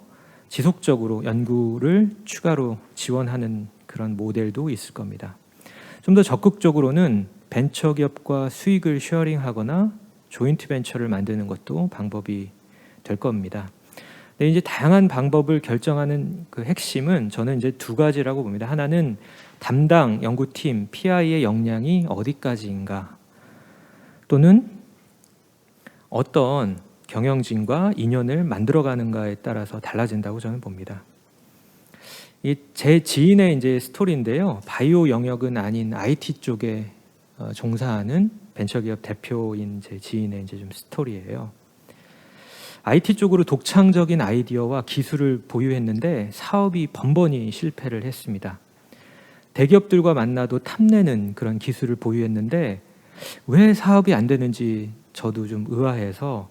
Speaker 3: 지속적으로 연구를 추가로 지원하는 그런 모델도 있을 겁니다. 좀 더 적극적으로는 벤처기업과 수익을 쉐어링하거나 조인트 벤처를 만드는 것도 방법이 될 겁니다. 근데 이제 다양한 방법을 결정하는 그 핵심은 저는 이제 두 가지라고 봅니다. 하나는 담당 연구팀 PI의 역량이 어디까지인가, 또는 어떤 경영진과 인연을 만들어가는가에 따라서 달라진다고 저는 봅니다. 제 지인의 이제 스토리인데요. 바이오 영역은 아닌 IT 쪽에 종사하는 벤처기업 대표인 제 지인의 이제 좀 스토리예요. IT 쪽으로 독창적인 아이디어와 기술을 보유했는데 사업이 번번이 실패를 했습니다. 대기업들과 만나도 탐내는 그런 기술을 보유했는데 왜 사업이 안 되는지 저도 좀 의아해서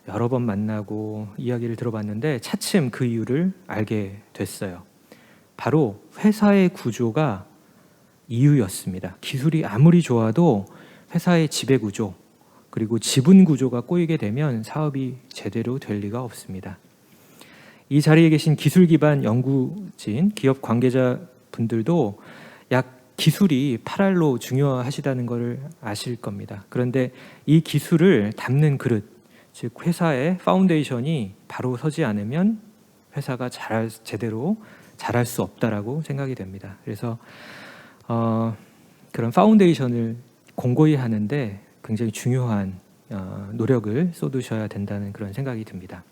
Speaker 3: 여러 번 만나고 이야기를 들어봤는데 차츰 그 이유를 알게 됐어요. 바로 회사의 구조가 이유였습니다. 기술이 아무리 좋아도 회사의 지배 구조, 그리고 지분 구조가 꼬이게 되면 사업이 제대로 될 리가 없습니다. 이 자리에 계신 기술 기반 연구진, 기업 관계자분들도 약 기술이 8알로 중요하시다는 것을 아실 겁니다. 그런데 이 기술을 담는 그릇, 즉 회사의 파운데이션이 바로 서지 않으면 회사가 제대로 잘할 수 없다라고 생각이 됩니다. 그래서 그런 파운데이션을 공고히 하는데 굉장히 중요한 노력을 쏟으셔야 된다는 그런 생각이 듭니다.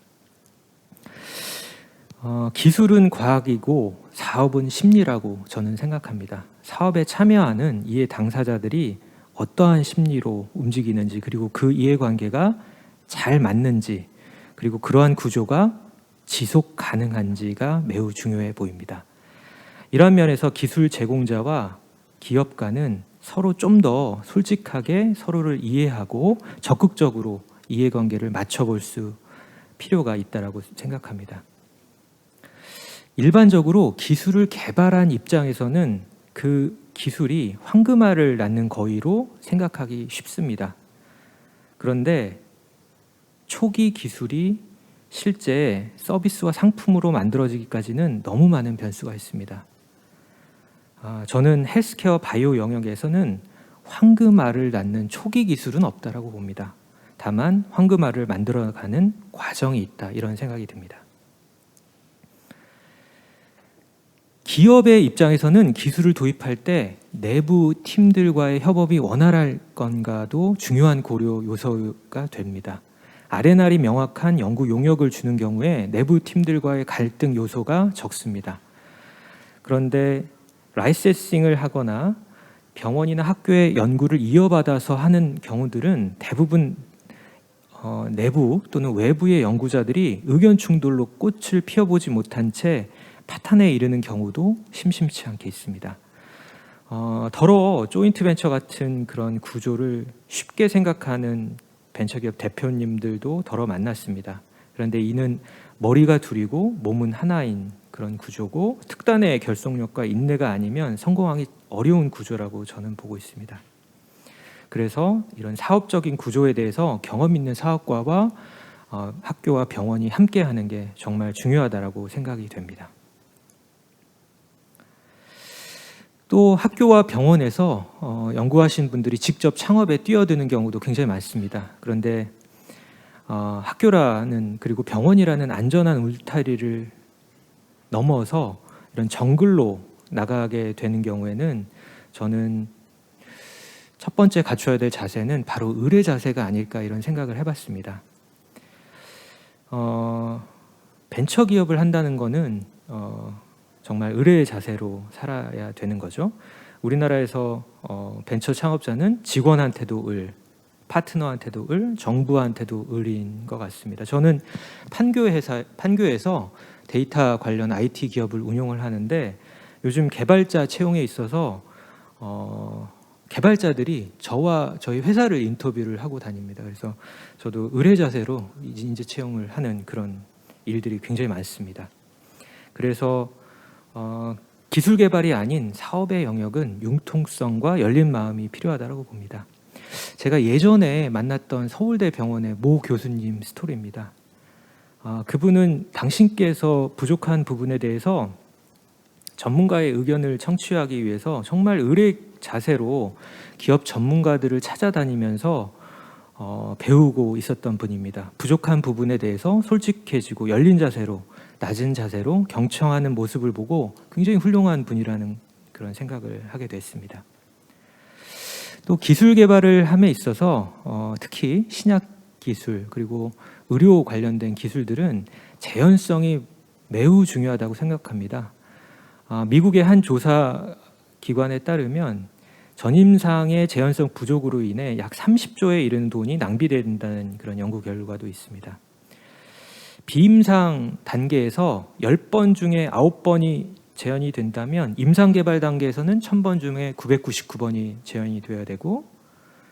Speaker 3: 기술은 과학이고 사업은 심리라고 저는 생각합니다. 사업에 참여하는 이해 당사자들이 어떠한 심리로 움직이는지, 그리고 그 이해관계가 잘 맞는지, 그리고 그러한 구조가 지속 가능한지가 매우 중요해 보입니다. 이런 면에서 기술 제공자와 기업 간은 서로 좀 더 솔직하게 서로를 이해하고 적극적으로 이해관계를 맞춰볼 수 필요가 있다고 생각합니다. 일반적으로 기술을 개발한 입장에서는 그 기술이 황금알을 낳는 거위로 생각하기 쉽습니다. 그런데 초기 기술이 실제 서비스와 상품으로 만들어지기까지는 너무 많은 변수가 있습니다. 저는 헬스케어 바이오 영역에서는 황금알을 낳는 초기 기술은 없다라고 봅니다. 다만 황금알을 만들어가는 과정이 있다, 이런 생각이 듭니다. 기업의 입장에서는 기술을 도입할 때 내부 팀들과의 협업이 원활할 건가도 중요한 고려 요소가 됩니다. R&R이 명확한 연구 용역을 주는 경우에 내부 팀들과의 갈등 요소가 적습니다. 그런데 라이센싱을 하거나 병원이나 학교의 연구를 이어받아서 하는 경우들은 대부분 내부 또는 외부의 연구자들이 의견 충돌로 꽃을 피워보지 못한 채 파탄에 이르는 경우도 심심치 않게 있습니다. 더러 조인트 벤처 같은 그런 구조를 쉽게 생각하는 벤처기업 대표님들도 더러 만났습니다. 그런데 이는 머리가 둘이고 몸은 하나인 그런 구조고, 특단의 결속력과 인내가 아니면 성공하기 어려운 구조라고 저는 보고 있습니다. 그래서 이런 사업적인 구조에 대해서 경험 있는 사업과와 학교와 병원이 함께하는 게 정말 중요하다고 생각이 됩니다. 또 학교와 병원에서 연구하신 분들이 직접 창업에 뛰어드는 경우도 굉장히 많습니다. 그런데 학교라는, 그리고 병원이라는 안전한 울타리를 넘어서 이런 정글로 나가게 되는 경우에는 저는 첫 번째 갖춰야 될 자세는 바로 의뢰 자세가 아닐까, 이런 생각을 해봤습니다. 벤처 기업을 한다는 거는 정말 의뢰의 자세로 살아야 되는 거죠. 우리나라에서 벤처 창업자는 직원한테도 을, 파트너한테도 을, 정부한테도 을인 것 같습니다. 저는 판교에서 데이터 관련 IT 기업을 운용을 하는데 요즘 개발자 채용에 있어서 개발자들이 저와 저희 회사를 인터뷰를 하고 다닙니다. 그래서 저도 의뢰 자세로 인재 채용을 하는 그런 일들이 굉장히 많습니다. 그래서 기술 개발이 아닌 사업의 영역은 융통성과 열린 마음이 필요하다고 봅니다. 제가 예전에 만났던 서울대 병원의 모 교수님 스토리입니다. 그분은 당신께서 부족한 부분에 대해서 전문가의 의견을 청취하기 위해서 정말 의뢰 자세로 기업 전문가들을 찾아다니면서 배우고 있었던 분입니다. 부족한 부분에 대해서 솔직해지고 열린 자세로, 낮은 자세로 경청하는 모습을 보고 굉장히 훌륭한 분이라는 그런 생각을 하게 됐습니다. 또 기술 개발을 함에 있어서 특히 신약 기술 그리고 의료 관련된 기술들은 재현성이 매우 중요하다고 생각합니다. 미국의 한 조사 기관에 따르면 전임상의 재현성 부족으로 인해 약 30조에 이르는 돈이 낭비된다는 그런 연구 결과도 있습니다. 비임상 단계에서 10번 중에 9번이 재현이 된다면 임상 개발 단계에서는 1000번 중에 999번이 재현이 되어야 되고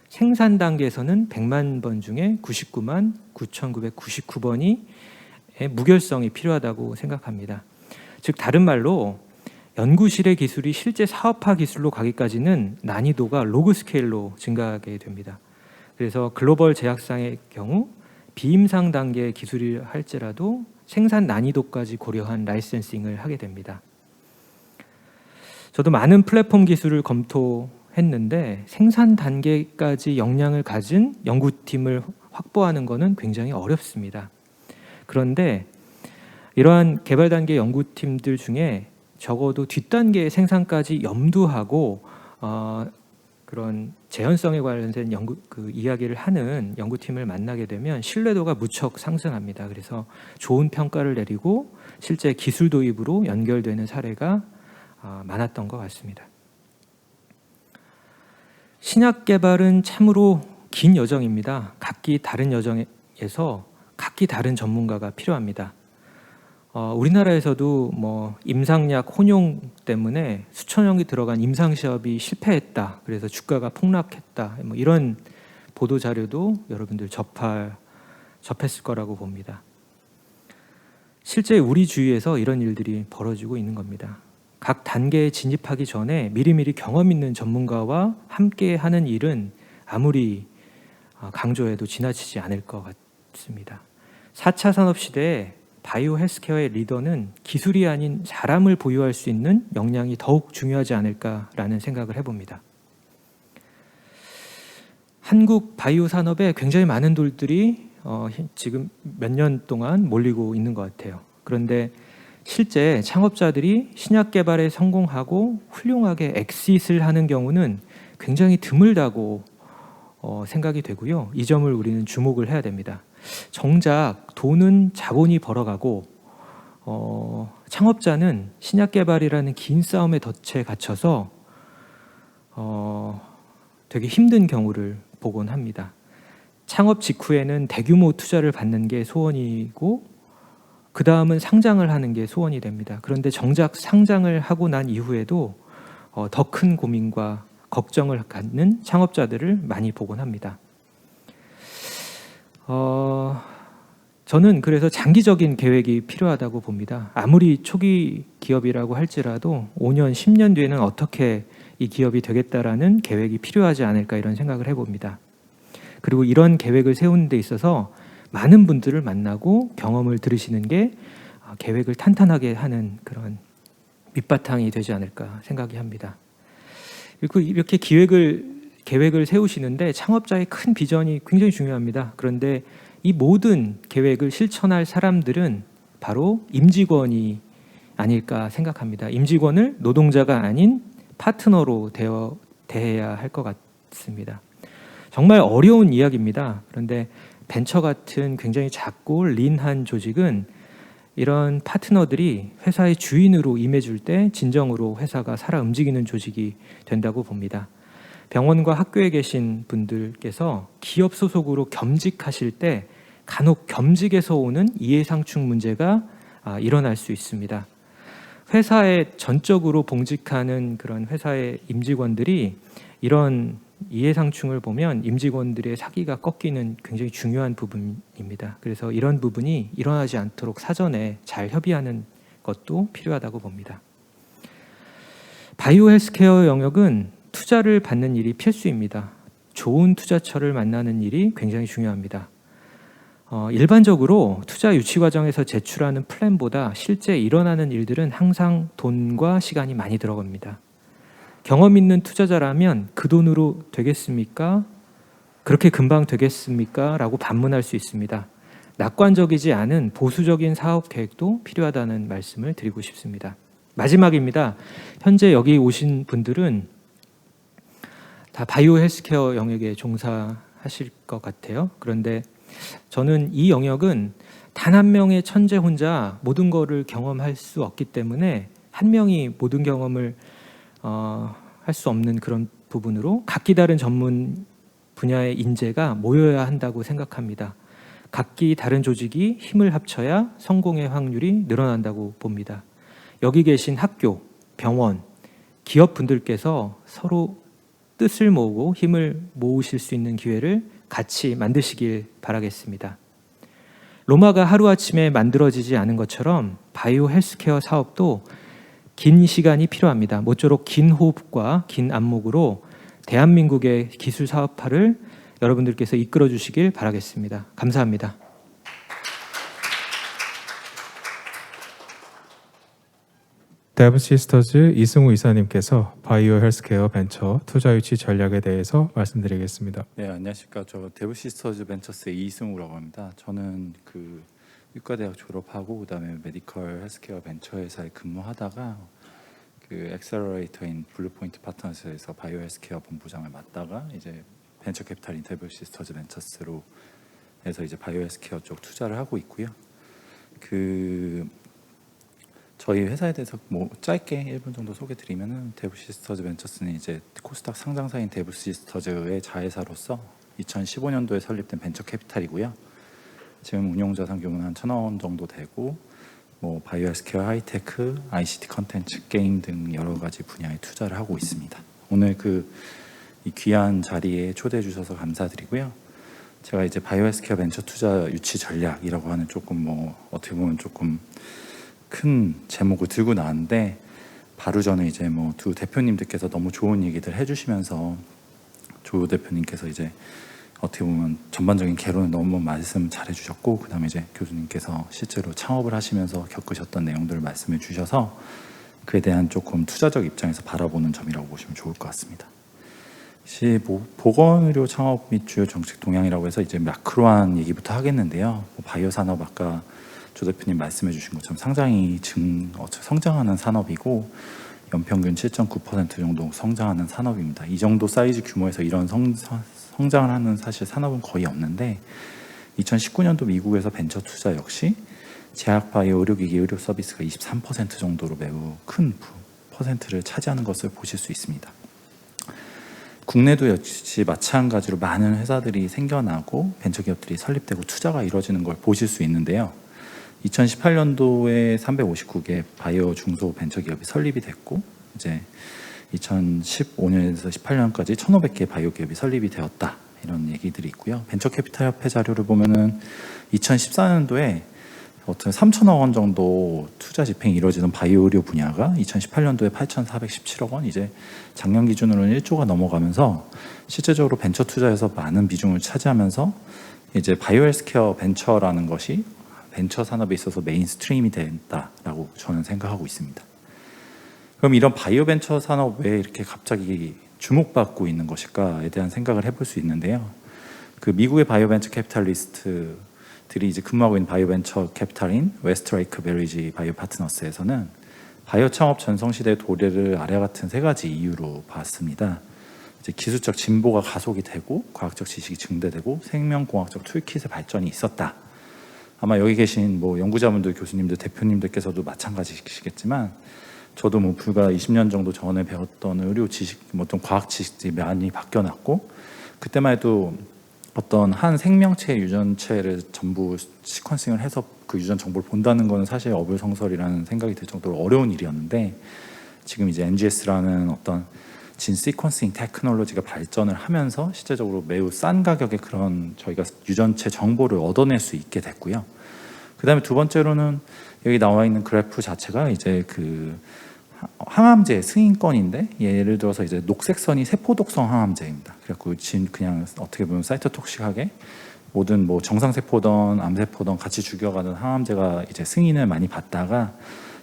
Speaker 3: 생산 단계에서는 100만 번 중에 99만 9,999번이 무결성이 필요하다고 생각합니다. 즉 다른 말로 연구실의 기술이 실제 사업화 기술로 가기까지는 난이도가 로그 스케일로 증가하게 됩니다. 그래서 글로벌 제약상의 경우 비임상 단계의 기술이 할지라도 생산 난이도까지 고려한 라이센싱을 하게 됩니다. 저도 많은 플랫폼 기술을 검토했는데 생산 단계까지 역량을 가진 연구팀을 확보하는 것은 굉장히 어렵습니다. 그런데 이러한 개발 단계 연구팀들 중에 적어도 뒷단계 생산까지 염두하고 그런 재현성에 관련된 이야기를 하는 연구팀을 만나게 되면 신뢰도가 무척 상승합니다. 그래서 좋은 평가를 내리고 실제 기술 도입으로 연결되는 사례가 많았던 것 같습니다. 신약 개발은 참으로 긴 여정입니다. 각기 다른 여정에서 각기 다른 전문가가 필요합니다. 우리나라에서도 임상약 혼용 때문에 수천 명이 들어간 임상 시험이 실패했다. 그래서 주가가 폭락했다. 이런 보도 자료도 여러분들 접했을 거라고 봅니다. 실제 우리 주위에서 이런 일들이 벌어지고 있는 겁니다. 각 단계에 진입하기 전에 미리미리 경험 있는 전문가와 함께 하는 일은 아무리 강조해도 지나치지 않을 것 같습니다. 4차 산업시대에 바이오 헬스케어의 리더는 기술이 아닌 사람을 보유할 수 있는 역량이 더욱 중요하지 않을까라는 생각을 해봅니다. 한국 바이오 산업에 굉장히 많은 돌들이 지금 몇 년 동안 몰리고 있는 것 같아요. 그런데 실제 창업자들이 신약 개발에 성공하고 훌륭하게 엑싯을 하는 경우는 굉장히 드물다고 생각이 되고요. 이 점을 우리는 주목을 해야 됩니다. 정작 돈은 자본이 벌어가고 창업자는 신약 개발이라는 긴 싸움의 덫에 갇혀서 되게 힘든 경우를 보곤 합니다. 창업 직후에는 대규모 투자를 받는 게 소원이고 그 다음은 상장을 하는 게 소원이 됩니다. 그런데 정작 상장을 하고 난 이후에도 더 큰 고민과 걱정을 갖는 창업자들을 많이 보곤 합니다. 저는 그래서 장기적인 계획이 필요하다고 봅니다. 아무리 초기 기업이라고 할지라도 5년, 10년 뒤에는 어떻게 이 기업이 되겠다라는 계획이 필요하지 않을까 이런 생각을 해봅니다. 그리고 이런 계획을 세우는 데 있어서 많은 분들을 만나고 경험을 들으시는 게 계획을 탄탄하게 하는 그런 밑바탕이 되지 않을까 생각이 합니다. 그리고 이렇게 계획을 세우시는데 창업자의 큰 비전이 굉장히 중요합니다. 그런데 이 모든 계획을 실천할 사람들은 바로 임직원이 아닐까 생각합니다. 임직원을 노동자가 아닌 파트너로 대해야 할 것 같습니다. 정말 어려운 이야기입니다. 그런데 벤처 같은 굉장히 작고 린한 조직은 이런 파트너들이 회사의 주인으로 임해줄 때 진정으로 회사가 살아 움직이는 조직이 된다고 봅니다. 병원과 학교에 계신 분들께서 기업 소속으로 겸직하실 때 간혹 겸직에서 오는 이해상충 문제가 일어날 수 있습니다. 회사에 전적으로 봉직하는 그런 회사의 임직원들이 이런 이해상충을 보면 임직원들의 사기가 꺾이는 굉장히 중요한 부분입니다. 그래서 이런 부분이 일어나지 않도록 사전에 잘 협의하는 것도 필요하다고 봅니다. 바이오 헬스케어 영역은 투자를 받는 일이 필수입니다. 좋은 투자처를 만나는 일이 굉장히 중요합니다. 일반적으로 투자 유치 과정에서 제출하는 플랜보다 실제 일어나는 일들은 항상 돈과 시간이 많이 들어갑니다. 경험 있는 투자자라면 그 돈으로 되겠습니까? 그렇게 금방 되겠습니까? 라고 반문할 수 있습니다. 낙관적이지 않은 보수적인 사업 계획도 필요하다는 말씀을 드리고 싶습니다. 마지막입니다. 현재 여기 오신 분들은 다 바이오 헬스케어 영역에 종사하실 것 같아요. 그런데 저는 이 영역은 단 한 명의 천재 혼자 모든 거를 경험할 수 없기 때문에 한 명이 모든 경험을 할 수 없는 그런 부분으로 각기 다른 전문 분야의 인재가 모여야 한다고 생각합니다. 각기 다른 조직이 힘을 합쳐야 성공의 확률이 늘어난다고 봅니다. 여기 계신 학교, 병원, 기업 분들께서 서로 뜻을 모으고 힘을 모으실 수 있는 기회를 같이 만드시길 바라겠습니다. 로마가 하루아침에 만들어지지 않은 것처럼 바이오 헬스케어 사업도 긴 시간이 필요합니다. 모쪼록 긴 호흡과 긴 안목으로 대한민국의 기술 사업화를 여러분들께서 이끌어 주시길 바라겠습니다. 감사합니다.
Speaker 1: 데브시스터즈 이승우 이사님께서 바이오 헬스케어 벤처 투자 유치 전략에 대해서 말씀드리겠습니다.
Speaker 4: 네, 안녕하십니까. 저 데브시스터즈 벤처스의 이승우라고 합니다. 저는 의과대학 졸업하고 그다음에 메디컬 헬스케어 벤처 회사에 근무하다가 엑셀러레이터인 블루포인트 파트너스에서 바이오 헬스케어 본부장을 맡다가 이제 벤처 캐피탈인 데브시스터즈 벤처스로 해서 이제 바이오 헬스케어 쪽 투자를 하고 있고요. 저희 회사에 대해서 짧게 1분 정도 소개드리면은 데브시스터즈 벤처스는 이제 코스닥 상장사인 데브시스터즈의 자회사로서 2015년도에 설립된 벤처 캐피탈이고요. 지금 운용 자산 규모는 한 1,000억 원 정도 되고 바이오 헬스케어, 하이테크, ICT 컨텐츠, 게임 등 여러 가지 분야에 투자를 하고 있습니다. 오늘 이 귀한 자리에 초대해 주셔서 감사드리고요. 제가 이제 바이오 헬스케어 벤처 투자 유치 전략이라고 하는 어떻게 보면 조금 큰 제목을 들고 나왔는데 바로 전에 이제 두 대표님들께서 너무 좋은 얘기들 해주시면서 조 대표님께서 이제 어떻게 보면 전반적인 개론을 너무 말씀 잘해주셨고 그다음에 이제 교수님께서 실제로 창업을 하시면서 겪으셨던 내용들을 말씀해 주셔서 그에 대한 조금 투자적 입장에서 바라보는 점이라고 보시면 좋을 것 같습니다. 보건의료 창업 및 주요 정책 동향이라고 해서 이제 마크로한 얘기부터 하겠는데요. 바이오 산업 아까 조 대표님 말씀해 주신 것처럼 상당히 성장하는 산업이고 연평균 7.9% 정도 성장하는 산업입니다. 이 정도 사이즈 규모에서 이런 성장을 하는 사실 산업은 거의 없는데 2019년도 미국에서 벤처 투자 역시 제약 바이오 의료기기 의료 서비스가 23% 정도로 매우 큰 퍼센트를 차지하는 것을 보실 수 있습니다. 국내도 역시 마찬가지로 많은 회사들이 생겨나고 벤처기업들이 설립되고 투자가 이루어지는 걸 보실 수 있는데요. 2018년도에 359개 바이오 중소 벤처기업이 설립이 됐고 이제 2015년에서 18년까지 1,500개 바이오 기업이 설립이 되었다 이런 얘기들이 있고요. 벤처캐피탈 협회 자료를 보면은 2014년도에 3,000억 원 정도 투자 집행이 이루어지는 바이오 의료 분야가 2018년도에 8,417억 원, 이제 작년 기준으로는 1조가 넘어가면서 실제적으로 벤처 투자에서 많은 비중을 차지하면서 이제 바이오 헬스케어 벤처라는 것이 벤처 산업에 있어서 메인스트림이 된다라고 저는 생각하고 있습니다. 그럼 이런 바이오 벤처 산업 왜 이렇게 갑자기 주목받고 있는 것일까에 대한 생각을 해볼 수 있는데요. 미국의 바이오 벤처 캐피탈리스트들이 이제 근무하고 있는 바이오 벤처 캐피탈인 웨스트라이크 베리지 바이오 파트너스에서는 바이오 창업 전성시대의 도래를 아래 같은 3가지 이유로 봤습니다. 이제 기술적 진보가 가속이 되고 과학적 지식이 증대되고 생명공학적 툴킷의 발전이 있었다. 아마 여기 계신 연구자분들, 교수님들, 대표님들께서도 마찬가지시겠지만 저도 뭐 불과 20년 정도 전에 배웠던 의료 지식, 뭐 어떤 과학 지식들이 많이 바뀌어났고, 그때만 해도 어떤 한 생명체의 유전체를 전부 시퀀싱을 해서 그 유전 정보를 본다는 거는 사실 어불성설이라는 생각이 들 정도로 어려운 일이었는데, 지금 이제 NGS라는 어떤 진 시퀀싱 테크놀로지가 발전을 하면서 실제적으로 매우 싼 가격에 그런 저희가 유전체 정보를 얻어낼 수 있게 됐고요. 그다음에 두 번째로는 여기 나와 있는 그래프 자체가 이제 그 항암제 승인권인데, 예를 들어서 이제 녹색선이 세포독성 항암제입니다. 그래갖고 지금 그냥 어떻게 보면 사이토톡식하게 모든 뭐 정상세포든 암세포든 같이 죽여가는 항암제가 이제 승인을 많이 받다가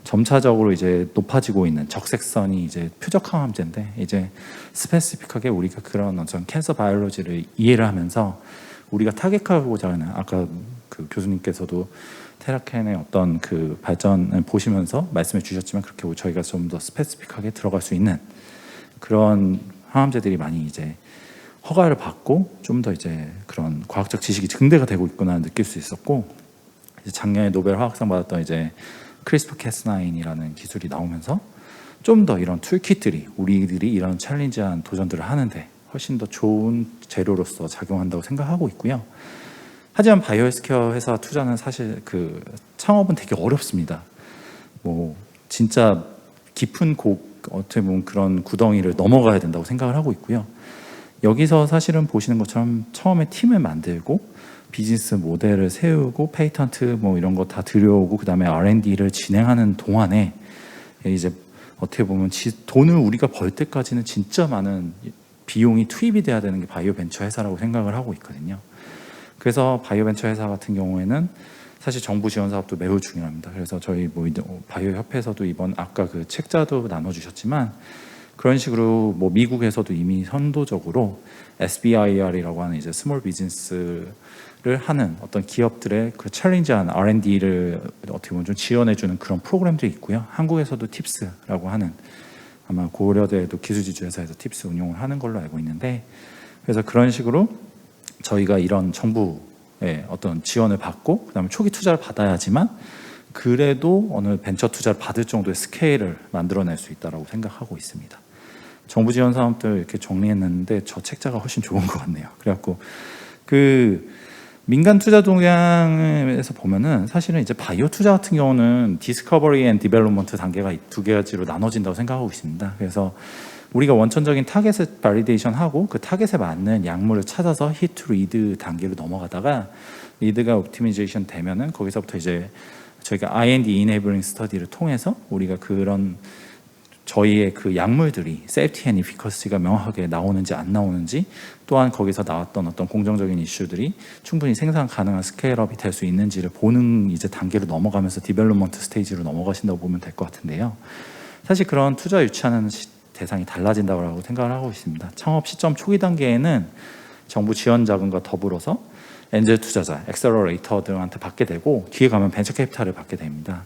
Speaker 4: 점차적으로 이제 높아지고 있는 적색선이 이제 표적 항암제인데, 이제 스페시픽하게 우리가 그런 어떤 캔서 바이올로지를 이해를 하면서 우리가 타겟하고자 하는, 아까 그 교수님께서도 테라켄의 어떤 그 발전을 보시면서 말씀해 주셨지만, 그렇게 저희가 좀 더 스페시픽하게 들어갈 수 있는 그런 항암제들이 많이 이제 허가를 받고 좀 더 이제 그런 과학적 지식이 증대가 되고 있구나 느낄 수 있었고, 이제 작년에 노벨 화학상 받았던 이제 크리스퍼-캐스9이라는 기술이 나오면서 좀 더 이런 툴킷들이 우리들이 이런 챌린지한 도전들을 하는데 훨씬 더 좋은 재료로서 작용한다고 생각하고 있고요. 하지만 바이오 헬스케어 회사 투자는 사실 그 창업은 되게 어렵습니다. 뭐 진짜 깊은 어떻게 보면 그런 구덩이를 넘어가야 된다고 생각을 하고 있고요. 여기서 사실은 보시는 것처럼 처음에 팀을 만들고 비즈니스 모델을 세우고 페이턴트 뭐 이런 거 다 들여오고 그다음에 R&D를 진행하는 동안에 이제 어떻게 보면 돈을 우리가 벌 때까지는 진짜 많은 비용이 투입이 돼야 되는 게 바이오 벤처 회사라고 생각을 하고 있거든요. 그래서 바이오 벤처 회사 같은 경우에는 사실 정부 지원 사업도 매우 중요합니다. 그래서 저희 뭐 바이오 협회에서도 이번 아까 그 책자도 나눠주셨지만, 그런 식으로 뭐 미국에서도 이미 선도적으로 SBIR이라고 하는 이제 스몰 비즈니스를 하는 어떤 기업들의 그 챌린지한 R&D를 어떻게 보면 좀 지원해주는 그런 프로그램들이 있고요. 한국에서도 팁스라고 하는, 아마 고려대에도 기술지주회사에서 팁스 운용을 하는 걸로 알고 있는데, 그래서 그런 식으로 저희가 이런 정부의 어떤 지원을 받고 그다음에 초기 투자를 받아야지만 그래도 어느 벤처 투자를 받을 정도의 스케일을 만들어낼 수 있다고 생각하고 있습니다. 정부 지원 사업들 이렇게 정리했는데 저 책자가 훨씬 좋은 것 같네요. 그래갖고 그 민간 투자 동향에서 보면은 사실은 이제 바이오 투자 같은 경우는 디스커버리 앤 디벨롭먼트 단계가 두 가지로 나눠진다고 생각하고 있습니다. 그래서 우리가 원천적인 타겟을 발리데이션 하고 그 타겟에 맞는 약물을 찾아서 히트 리드 단계로 넘어가다가 리드가 옵티미제이션 되면은 거기서부터 이제 저희가 R&D 이네블링 스터디를 통해서 우리가 그런 저희의 그 약물들이 세이프티 앤 이피커시가 명확하게 나오는지 안 나오는지, 또한 거기서 나왔던 어떤 공정적인 이슈들이 충분히 생산 가능한 스케일업이 될 수 있는지를 보는 이제 단계로 넘어가면서 디벨롭먼트 스테이지로 넘어가신다고 보면 될 것 같은데요. 사실 그런 투자 유치하는 대상이 달라진다고 생각을 하고 있습니다. 창업 시점 초기 단계에는 정부 지원 자금과 더불어서 엔젤 투자자, 엑셀러레이터 등한테 받게 되고, 뒤에 가면 벤처 캐피탈을 받게 됩니다.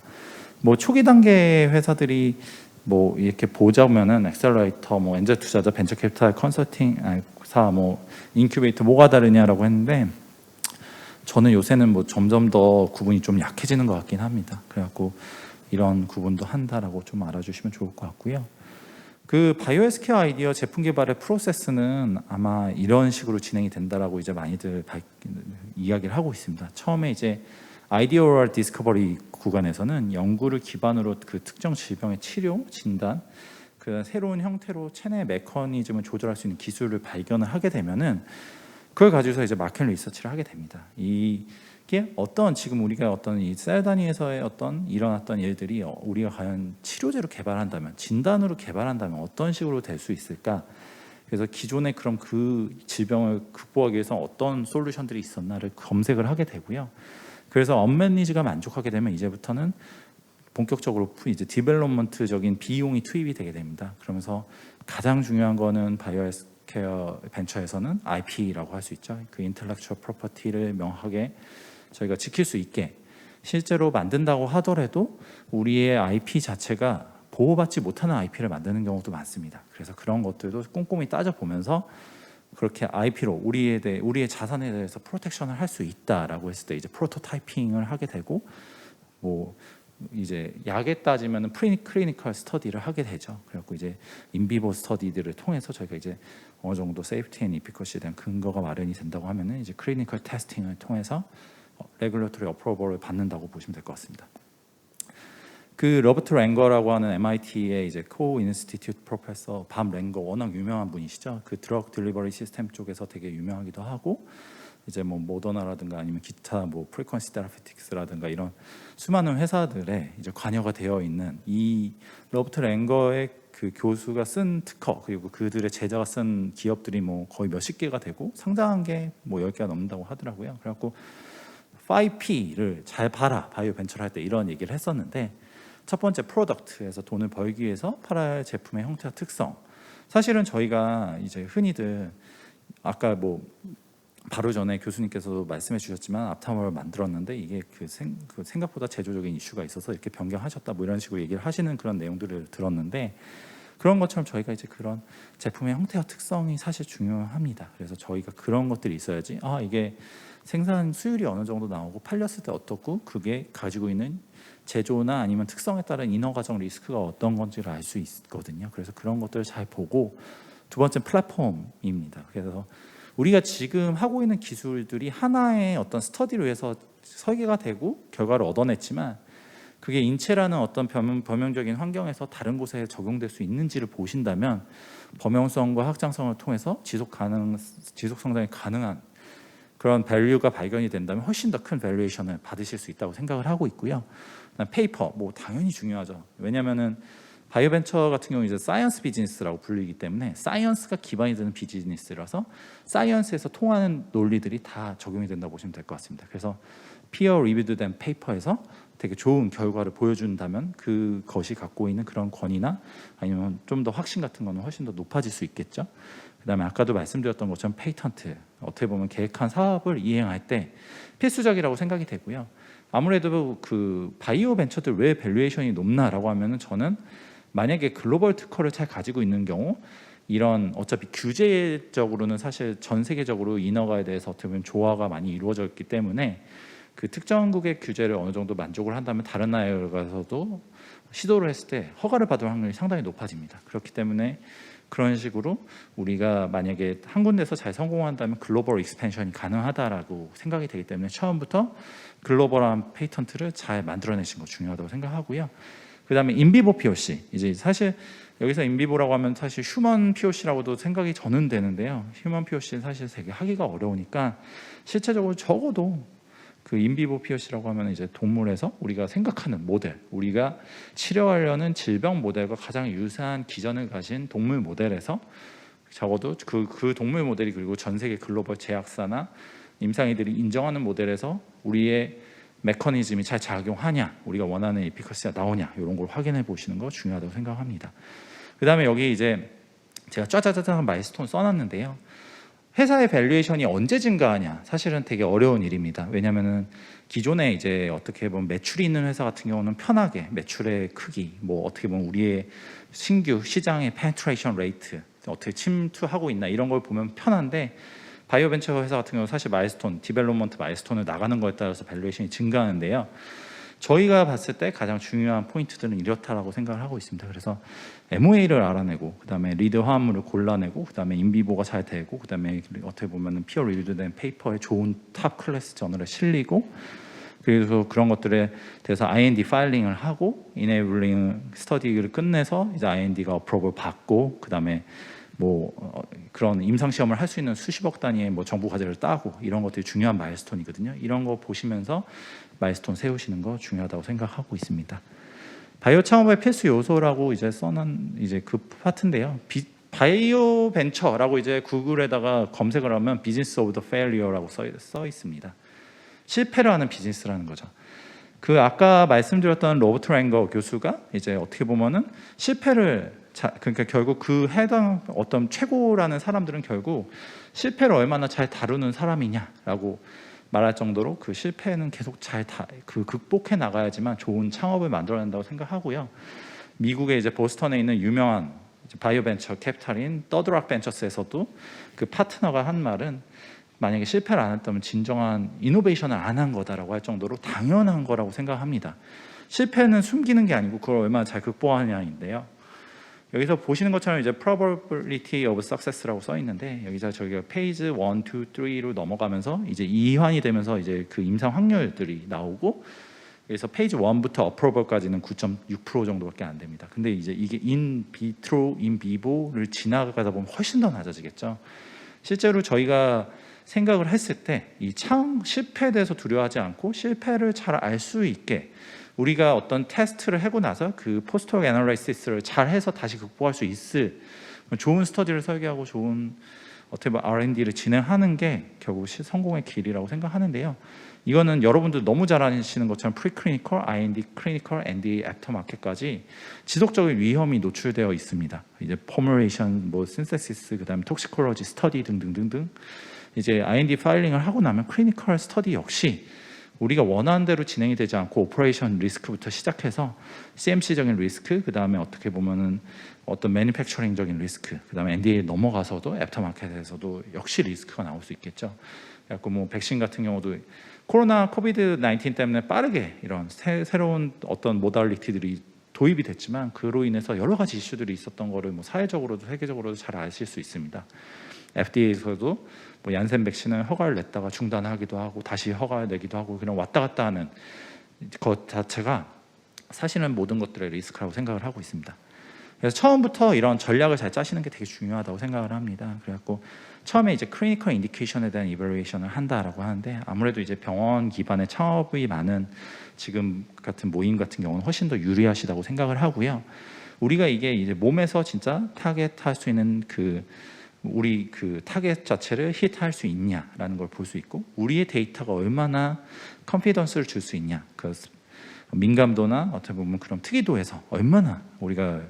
Speaker 4: 뭐 초기 단계 회사들이 뭐 이렇게 보자면은 엑셀러레이터, 뭐 엔젤 투자자, 벤처 캐피탈, 컨설팅사, 뭐 인큐베이터 뭐가 다르냐라고 했는데, 저는 요새는 뭐 점점 더 구분이 좀 약해지는 것 같긴 합니다. 그래갖고 이런 구분도 한다라고 좀 알아주시면 좋을 것 같고요. 그 바이오 헬스케어 아이디어 제품 개발의 프로세스는 아마 이런 식으로 진행이 된다라고 이제 많이들 이야기를 하고 있습니다. 처음에 이제 아이디어럴 디스커버리 구간에서는 연구를 기반으로 그 특정 질병의 치료, 진단, 그 새로운 형태로 체내 메커니즘을 조절할 수 있는 기술을 발견을 하게 되면은 그걸 가지고서 이제 마켓 리서치를 하게 됩니다. 이게 어떤 지금 우리가 어떤 이 셀 단위에서의 어떤 일어났던 일들이 우리가 과연 치료제로 개발한다면, 진단으로 개발한다면 어떤 식으로 될 수 있을까? 그래서 기존에 그럼 그 질병을 극복하기 위해서 어떤 솔루션들이 있었나를 검색을 하게 되고요. 그래서 언맷 니즈가 만족하게 되면 이제부터는 본격적으로 이제 디벨롭먼트적인 비용이 투입이 되게 됩니다. 그러면서 가장 중요한 거는 바이오 헬스케어 벤처에서는 IP라고 할 수 있죠. 그 인텔렉추얼 프로퍼티를 명확하게 저희가 지킬 수 있게, 실제로 만든다고 하더라도 우리의 IP 자체가 보호받지 못하는 IP를 만드는 경우도 많습니다. 그래서 그런 것들도 꼼꼼히 따져보면서 그렇게 IP로 우리의 자산에 대해서 프로텍션을 할 수 있다라고 했을 때 이제 프로토타이핑을 하게 되고, 뭐 이제 약에 따지면은 프리클리니컬 스터디를 하게 되죠. 그래갖고 이제 인비보 스터디들을 통해서 저희가 이제 어느 정도 세이프티 앤 이피커시에 대한 근거가 마련이 된다고 하면은 이제 클리니컬 테스팅을 통해서 레귤러토리 어프로벌을 받는다고 보시면 될 것 같습니다. 그 로버트 랭거라고 하는 MIT의 이제 코 인스티튜트 프로페서 밤 랭거 워낙 유명한 분이시죠. 그 드러그 딜리버리 시스템 쪽에서 되게 유명하기도 하고 이제 뭐 모더나라든가 아니면 기타 뭐 프리퀀시 테라피틱스라든가 이런 수많은 회사들에 이제 관여가 되어 있는 이 로버트 랭거의 그 교수가 쓴 특허 그리고 그들의 제자가 쓴 기업들이 뭐 거의 몇십 개가 되고 상장한 게 뭐 10개가 넘는다고 하더라고요. 그래갖고 5P를 잘 봐라 바이오 벤처를 할 때 이런 얘기를 했었는데 첫 번째 프로덕트에서 돈을 벌기 위해서 팔아야 할 제품의 형태와 특성. 사실은 저희가 이제 흔히들 아까 뭐 바로 전에 교수님께서도 말씀해 주셨지만 앞타머를 만들었는데 이게 그 생각보다 제조적인 이슈가 있어서 이렇게 변경하셨다 뭐 이런 식으로 얘기를 하시는 그런 내용들을 들었는데 그런 것처럼 저희가 이제 그런 제품의 형태와 특성이 사실 중요합니다. 그래서 저희가 그런 것들이 있어야지 이게 생산 수율이 어느 정도 나오고 팔렸을 때 어떻고 그게 가지고 있는 제조나 아니면 특성에 따른 인허 과정 리스크가 어떤 건지를 알 수 있거든요. 그래서 그런 것들을 잘 보고 두 번째 플랫폼입니다. 그래서 우리가 지금 하고 있는 기술들이 하나의 어떤 스터디를 위해서 설계가 되고 결과를 얻어냈지만 그게 인체라는 어떤 범용적인 환경에서 다른 곳에 적용될 수 있는지를 보신다면 범용성과 확장성을 통해서 지속 성장이 가능한 그런 밸류가 발견이 된다면 훨씬 더 큰 밸류에이션을 받으실 수 있다고 생각을 하고 있고요. 페이퍼 뭐 당연히 중요하죠. 왜냐하면은 바이오벤처 같은 경우 이제 사이언스 비즈니스라고 불리기 때문에 사이언스가 기반이 되는 비즈니스라서 사이언스에서 통하는 논리들이 다 적용이 된다고 보시면 될 것 같습니다. 그래서 피어 리뷰드된 페이퍼에서 되게 좋은 결과를 보여준다면 그것이 갖고 있는 그런 권위나 아니면 좀 더 확신 같은 거는 훨씬 더 높아질 수 있겠죠. 그다음에 아까도 말씀드렸던 것처럼 페이턴트 어떻게 보면 계획한 사업을 이행할 때 필수적이라고 생각이 되고요. 아무래도 그 바이오 벤처들 왜 밸류에이션이 높나라고 하면은 저는 만약에 글로벌 특허를 잘 가지고 있는 경우 이런 어차피 규제적으로는 사실 전 세계적으로 인허가에 대해서 어떻게 보면 조화가 많이 이루어져 있기 때문에 그 특정국의 규제를 어느 정도 만족을 한다면 다른 나라에 가서도 시도를 했을 때 허가를 받을 확률이 상당히 높아집니다. 그렇기 때문에 그런 식으로 우리가 만약에 한 군데서 잘 성공한다면 글로벌 익스펜션이 가능하다라고 생각이 되기 때문에 처음부터 글로벌한 페이턴트를 잘 만들어내신 거 중요하다고 생각하고요. 그다음에 인비보 POC 이제 사실 여기서 인비보라고 하면 사실 휴먼 POC라고도 생각이 저는 되는데요. 휴먼 POC는 사실 되게 하기가 어려우니까 실제적으로 적어도 그 인비보 POC라고 하면 이제 동물에서 우리가 생각하는 모델, 우리가 치료하려는 질병 모델과 가장 유사한 기전을 가진 동물 모델에서 적어도 그 동물 모델이 그리고 전 세계 글로벌 제약사나 임상의들이 인정하는 모델에서 우리의 메커니즘이 잘 작용하냐, 우리가 원하는 에피커시가 나오냐 이런 걸 확인해 보시는 거 중요하다고 생각합니다. 그 다음에 여기 이제 제가 짜자자자한 마일스톤 써놨는데요. 회사의 밸류에이션이 언제 증가하냐 사실은 되게 어려운 일입니다. 왜냐하면은 기존에 이제 어떻게 보면 매출이 있는 회사 같은 경우는 편하게 매출의 크기, 뭐 어떻게 보면 우리의 신규 시장의 페네트레이션 레이트 어떻게 침투하고 있나 이런 걸 보면 편한데 바이오 벤처 회사 같은 경우 사실 마일스톤, 디벨롭먼트 마일스톤을 나가는 거에 따라서 밸류에이션이 증가하는데요. 저희가 봤을 때 가장 중요한 포인트들은 이렇다라고 생각을 하고 있습니다. 그래서 MOA를 알아내고 그다음에 리드 화합물을 골라내고 그다음에 인비보가 잘 되고 그다음에 어떻게 보면은 피어 리뷰된 페이퍼에 좋은 탑 클래스 저널에 실리고 그래서 그런 것들에 대해서 IND 파일링을 하고 이네블링 스터디를 끝내서 이제 IND가 어프로벌 받고 그다음에 뭐 그런 임상 시험을 할 수 있는 수십억 단위의 뭐 정보 과제를 따고 이런 것들이 중요한 마일스톤이거든요. 이런 거 보시면서 마일스톤 세우시는 거 중요하다고 생각하고 있습니다. 바이오 창업의 필수 요소라고 이제 써놓은 이제 그 파트인데요. 바이오 벤처라고 이제 구글에다가 검색을 하면 비즈니스 오브 더 페일리어라고 써 있습니다. 실패를 하는 비즈니스라는 거죠. 그 아까 말씀드렸던 로버트 랭거 교수가 이제 어떻게 보면은 실패를 그러니까 결국 그 해당 어떤 최고라는 사람들은 결국 실패를 얼마나 잘 다루는 사람이냐라고 말할 정도로 그 실패는 계속 잘 극복해 나가야지만 좋은 창업을 만들어낸다고 생각하고요. 미국의 이제 보스턴에 있는 유명한 바이오 벤처 캐피탈인 더드락 벤처스에서도 그 파트너가 한 말은 만약에 실패를 안 했다면 진정한 이노베이션을 안 한 거다라고 할 정도로 당연한 거라고 생각합니다. 실패는 숨기는 게 아니고 그걸 얼마나 잘 극복하느냐인데요. 여기서 보시는 것처럼 이제 probability of success라고 써 있는데 여기서 저희가 페이지 1, 2, 3로 넘어가면서 이제 2환이 되면서 이제 그 임상 확률들이 나오고 그래서 페이지 1부터 approval까지는 9.6% 정도밖에 안 됩니다. 근데 이제 이게 in vitro, in vivo를 지나가다 보면 훨씬 더 낮아지겠죠. 실제로 저희가 생각을 했을 때 이 실패에 대해서 두려워하지 않고 실패를 잘 알 수 있게 우리가 어떤 테스트를 하고 나서 그 포스트록 애널라이시스를 잘 해서 다시 극복할 수 있을 좋은 스터디를 설계하고 좋은 어떻게 보면 R&D를 진행하는 게 결국 성공의 길이라고 생각하는데요. 이거는 여러분들 너무 잘 아시는 것처럼 프리클리니컬, IND, 클리니컬, NDA, 애프터마켓까지 지속적인 위험이 노출되어 있습니다. 이제 포뮬레이션, 뭐 신세시스, 그다음에 톡시콜로지 스터디 등등등등. 이제 IND 파일링을 하고 나면 클리니컬 스터디 역시 우리가 원하는 대로 진행이 되지 않고 오퍼레이션 리스크부터 시작해서 CMC적인 리스크, 그다음에 어떻게 보면은 어떤 매니팩처링적인 리스크, 그다음에 NDA에 넘어가서도 애프터마켓에서도 역시 리스크가 나올 수 있겠죠. 그래서 뭐 백신 같은 경우도 코로나 코비드 19 때문에 빠르게 이런 새로운 어떤 모달리티들이 도입이 됐지만 그로 인해서 여러 가지 이슈들이 있었던 거를 뭐 사회적으로도 세계적으로도 잘 아실 수 있습니다. FDA에서도 뭐 얀센 백신을 허가를 냈다가 중단하기도 하고 다시 허가를 내기도 하고 그런 왔다 갔다 하는 것 자체가 사실은 모든 것들의 리스크라고 생각을 하고 있습니다. 그래서 처음부터 이런 전략을 잘 짜시는 게 되게 중요하다고 생각을 합니다. 그래갖고 처음에 이제 클리니컬 인디케이션에 대한 이벌루에이션을 한다라고 하는데 아무래도 이제 병원 기반의 창업이 많은 지금 같은 모임 같은 경우는 훨씬 더 유리하시다고 생각을 하고요. 우리가 이게 이제 몸에서 진짜 타겟할 수 있는 우리 그 타겟 자체를 히트할 수 있냐라는 걸 볼 수 있고 우리의 데이터가 얼마나 컨피던스를 줄 수 있냐 그 민감도나 어떻게 보면 그런 특이도에서 얼마나 우리가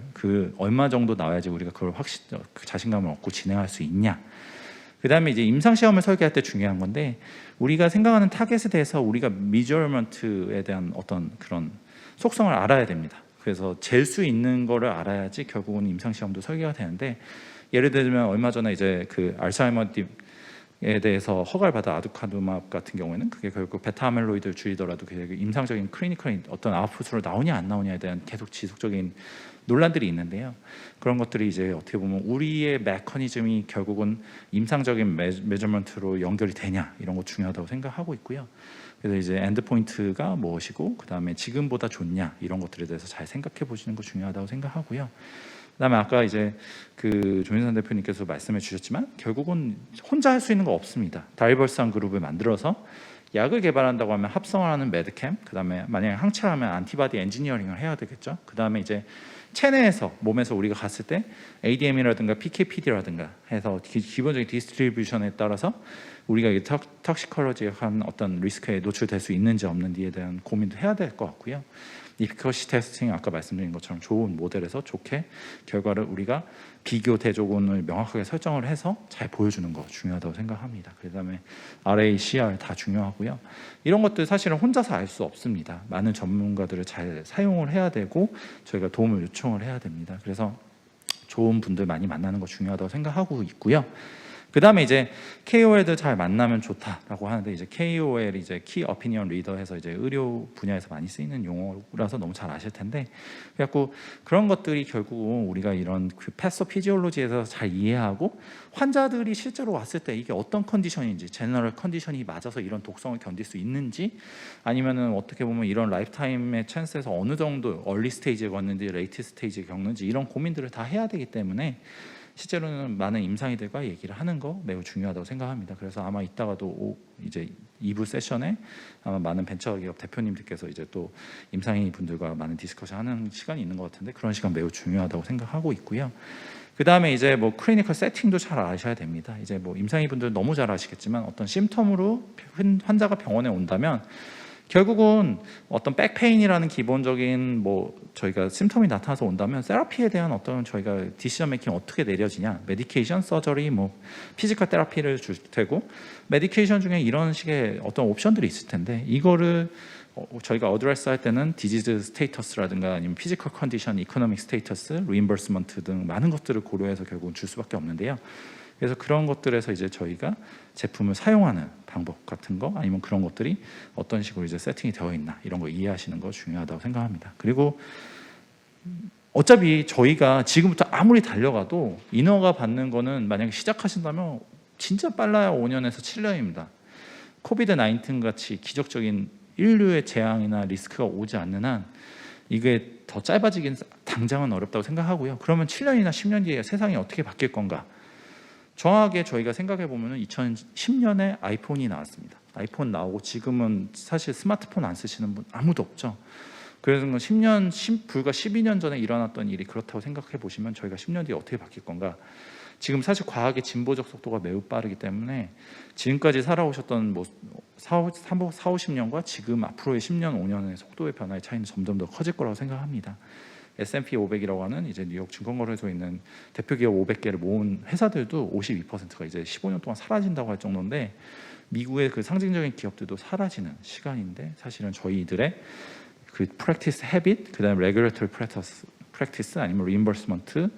Speaker 4: 얼마 정도 나와야지 우리가 그걸 자신감을 얻고 진행할 수 있냐. 그 다음에 이제 임상시험을 설계할 때 중요한 건데 우리가 생각하는 타겟에 대해서 우리가 미저먼트에 대한 어떤 그런 속성을 알아야 됩니다. 그래서 잴 수 있는 거를 알아야지 결국은 임상시험도 설계가 되는데 예를 들면 얼마 전에 이제 그 알츠하이머에 대해서 허가를 받은 아두카누맙 같은 경우에는 그게 결국 베타 아멜로이드를 줄이더라도 그게 임상적인 클리니컬 어떤 아웃풋으로 나오냐 안 나오냐에 대한 계속 지속적인 논란들이 있는데요. 그런 것들이 이제 어떻게 보면 우리의 메커니즘이 결국은 임상적인 메저먼트로 연결이 되냐 이런 거 중요하다고 생각하고 있고요. 그래서 이제 엔드포인트가 무엇이고 그 다음에 지금보다 좋냐 이런 것들에 대해서 잘 생각해 보시는 거 중요하다고 생각하고요. 그다음에 아까 이제 그 조인선 대표님께서 말씀해 주셨지만 결국은 혼자 할 수 있는 거 없습니다. 다이버스한 그룹을 만들어서 약을 개발한다고 하면 합성을 하는 매드캠, 그다음에 만약에 항체를 하면 안티바디 엔지니어링을 해야 되겠죠. 그다음에 이제 체내에서 몸에서 우리가 갔을 때 ADM이라든가 PKPD라든가 해서 기본적인 디스트리뷰션에 따라서 우리가 톡시콜로지에 한 어떤 리스크에 노출될 수 있는지 없는지에 대한 고민도 해야 될 것 같고요. 이피커시 테스팅 아까 말씀드린 것처럼 좋은 모델에서 좋게 결과를 우리가 비교 대조군을 명확하게 설정을 해서 잘 보여주는 거 중요하다고 생각합니다. 그다음에 RA, CR 다 중요하고요. 이런 것들 사실은 혼자서 알 수 없습니다. 많은 전문가들을 잘 사용을 해야 되고 저희가 도움을 요청을 해야 됩니다. 그래서 좋은 분들 많이 만나는 거 중요하다고 생각하고 있고요. 그 다음에 이제 KOL들 잘 만나면 좋다라고 하는데 이제 KOL 이제 키 어피니언 리더 해서 이제 의료 분야에서 많이 쓰이는 용어라서 너무 잘 아실 텐데 그래갖고 그런 것들이 결국은 우리가 이런 그 패소피지올로지에서 잘 이해하고 환자들이 실제로 왔을 때 이게 어떤 컨디션인지 제너럴 컨디션이 맞아서 이런 독성을 견딜 수 있는지 아니면은 어떻게 보면 이런 라이프타임의 찬스에서 어느 정도 얼리 스테이지에 왔는지 레이트 스테이지에 겪는지 이런 고민들을 다 해야 되기 때문에 실제로는 많은 임상의들과 얘기를 하는 거 매우 중요하다고 생각합니다. 그래서 아마 이따가도 이제 2부 세션에 아마 많은 벤처기업 대표님들께서 이제 또 임상의 분들과 많은 디스커션 하는 시간이 있는 것 같은데 그런 시간 매우 중요하다고 생각하고 있고요. 그 다음에 이제 뭐 클리니컬 세팅도 잘 아셔야 됩니다. 이제 뭐 임상의 분들 너무 잘 아시겠지만 어떤 심텀으로 환자가 병원에 온다면 결국은 어떤 백페인이라는 기본적인 뭐 저희가 심텀이 나타나서 온다면 세라피에 대한 어떤 저희가 디시전 메이킹 어떻게 내려지냐 메디케이션, 서저리, 뭐 피지컬 테라피를 줄 테고 메디케이션 중에 이런 식의 어떤 옵션들이 있을 텐데 이거를 저희가 어드레스 할 때는 디지즈 스테이터스라든가 아니면 피지컬 컨디션, 이코노믹 스테이터스, 리임버스먼트 등 많은 것들을 고려해서 결국은 줄 수밖에 없는데요. 그래서 그런 것들에서 이제 저희가 제품을 사용하는 방법 같은 거 아니면 그런 것들이 어떤 식으로 이제 세팅이 되어 있나 이런 거 이해하시는 거 중요하다고 생각합니다. 그리고 어차피 저희가 지금부터 아무리 달려가도 인허가 받는 거는 만약에 시작하신다면 진짜 빨라야 5년에서 7년입니다. 코비드 19 같이 기적적인 인류의 재앙이나 리스크가 오지 않는 한 이게 더 짧아지긴 당장은 어렵다고 생각하고요. 그러면 7년이나 10년 뒤에 세상이 어떻게 바뀔 건가? 정확하게 저희가 생각해 보면 2010년에 아이폰이 나왔습니다. 아이폰 나오고 지금은 사실 스마트폰 안 쓰시는 분 아무도 없죠. 그래서 10년, 불과 12년 전에 일어났던 일이 그렇다고 생각해 보시면 저희가 10년 뒤에 어떻게 바뀔 건가? 지금 사실 과학의 진보적 속도가 매우 빠르기 때문에 지금까지 살아오셨던 뭐 50년과 지금 앞으로의 10년, 5년의 속도의 변화의 차이는 점점 더 커질 거라고 생각합니다. S&P 500이라고 하는 이제 뉴욕 증권거래소에 있는 대표 기업 500개를 모은 회사들도 52%가 이제 15년 동안 사라진다고 할 정도인데 미국의 그 상징적인 기업들도 사라지는 시간인데 사실은 저희들의 그 practice habit, 그다음에 regulatory practice 아니면 reimbursement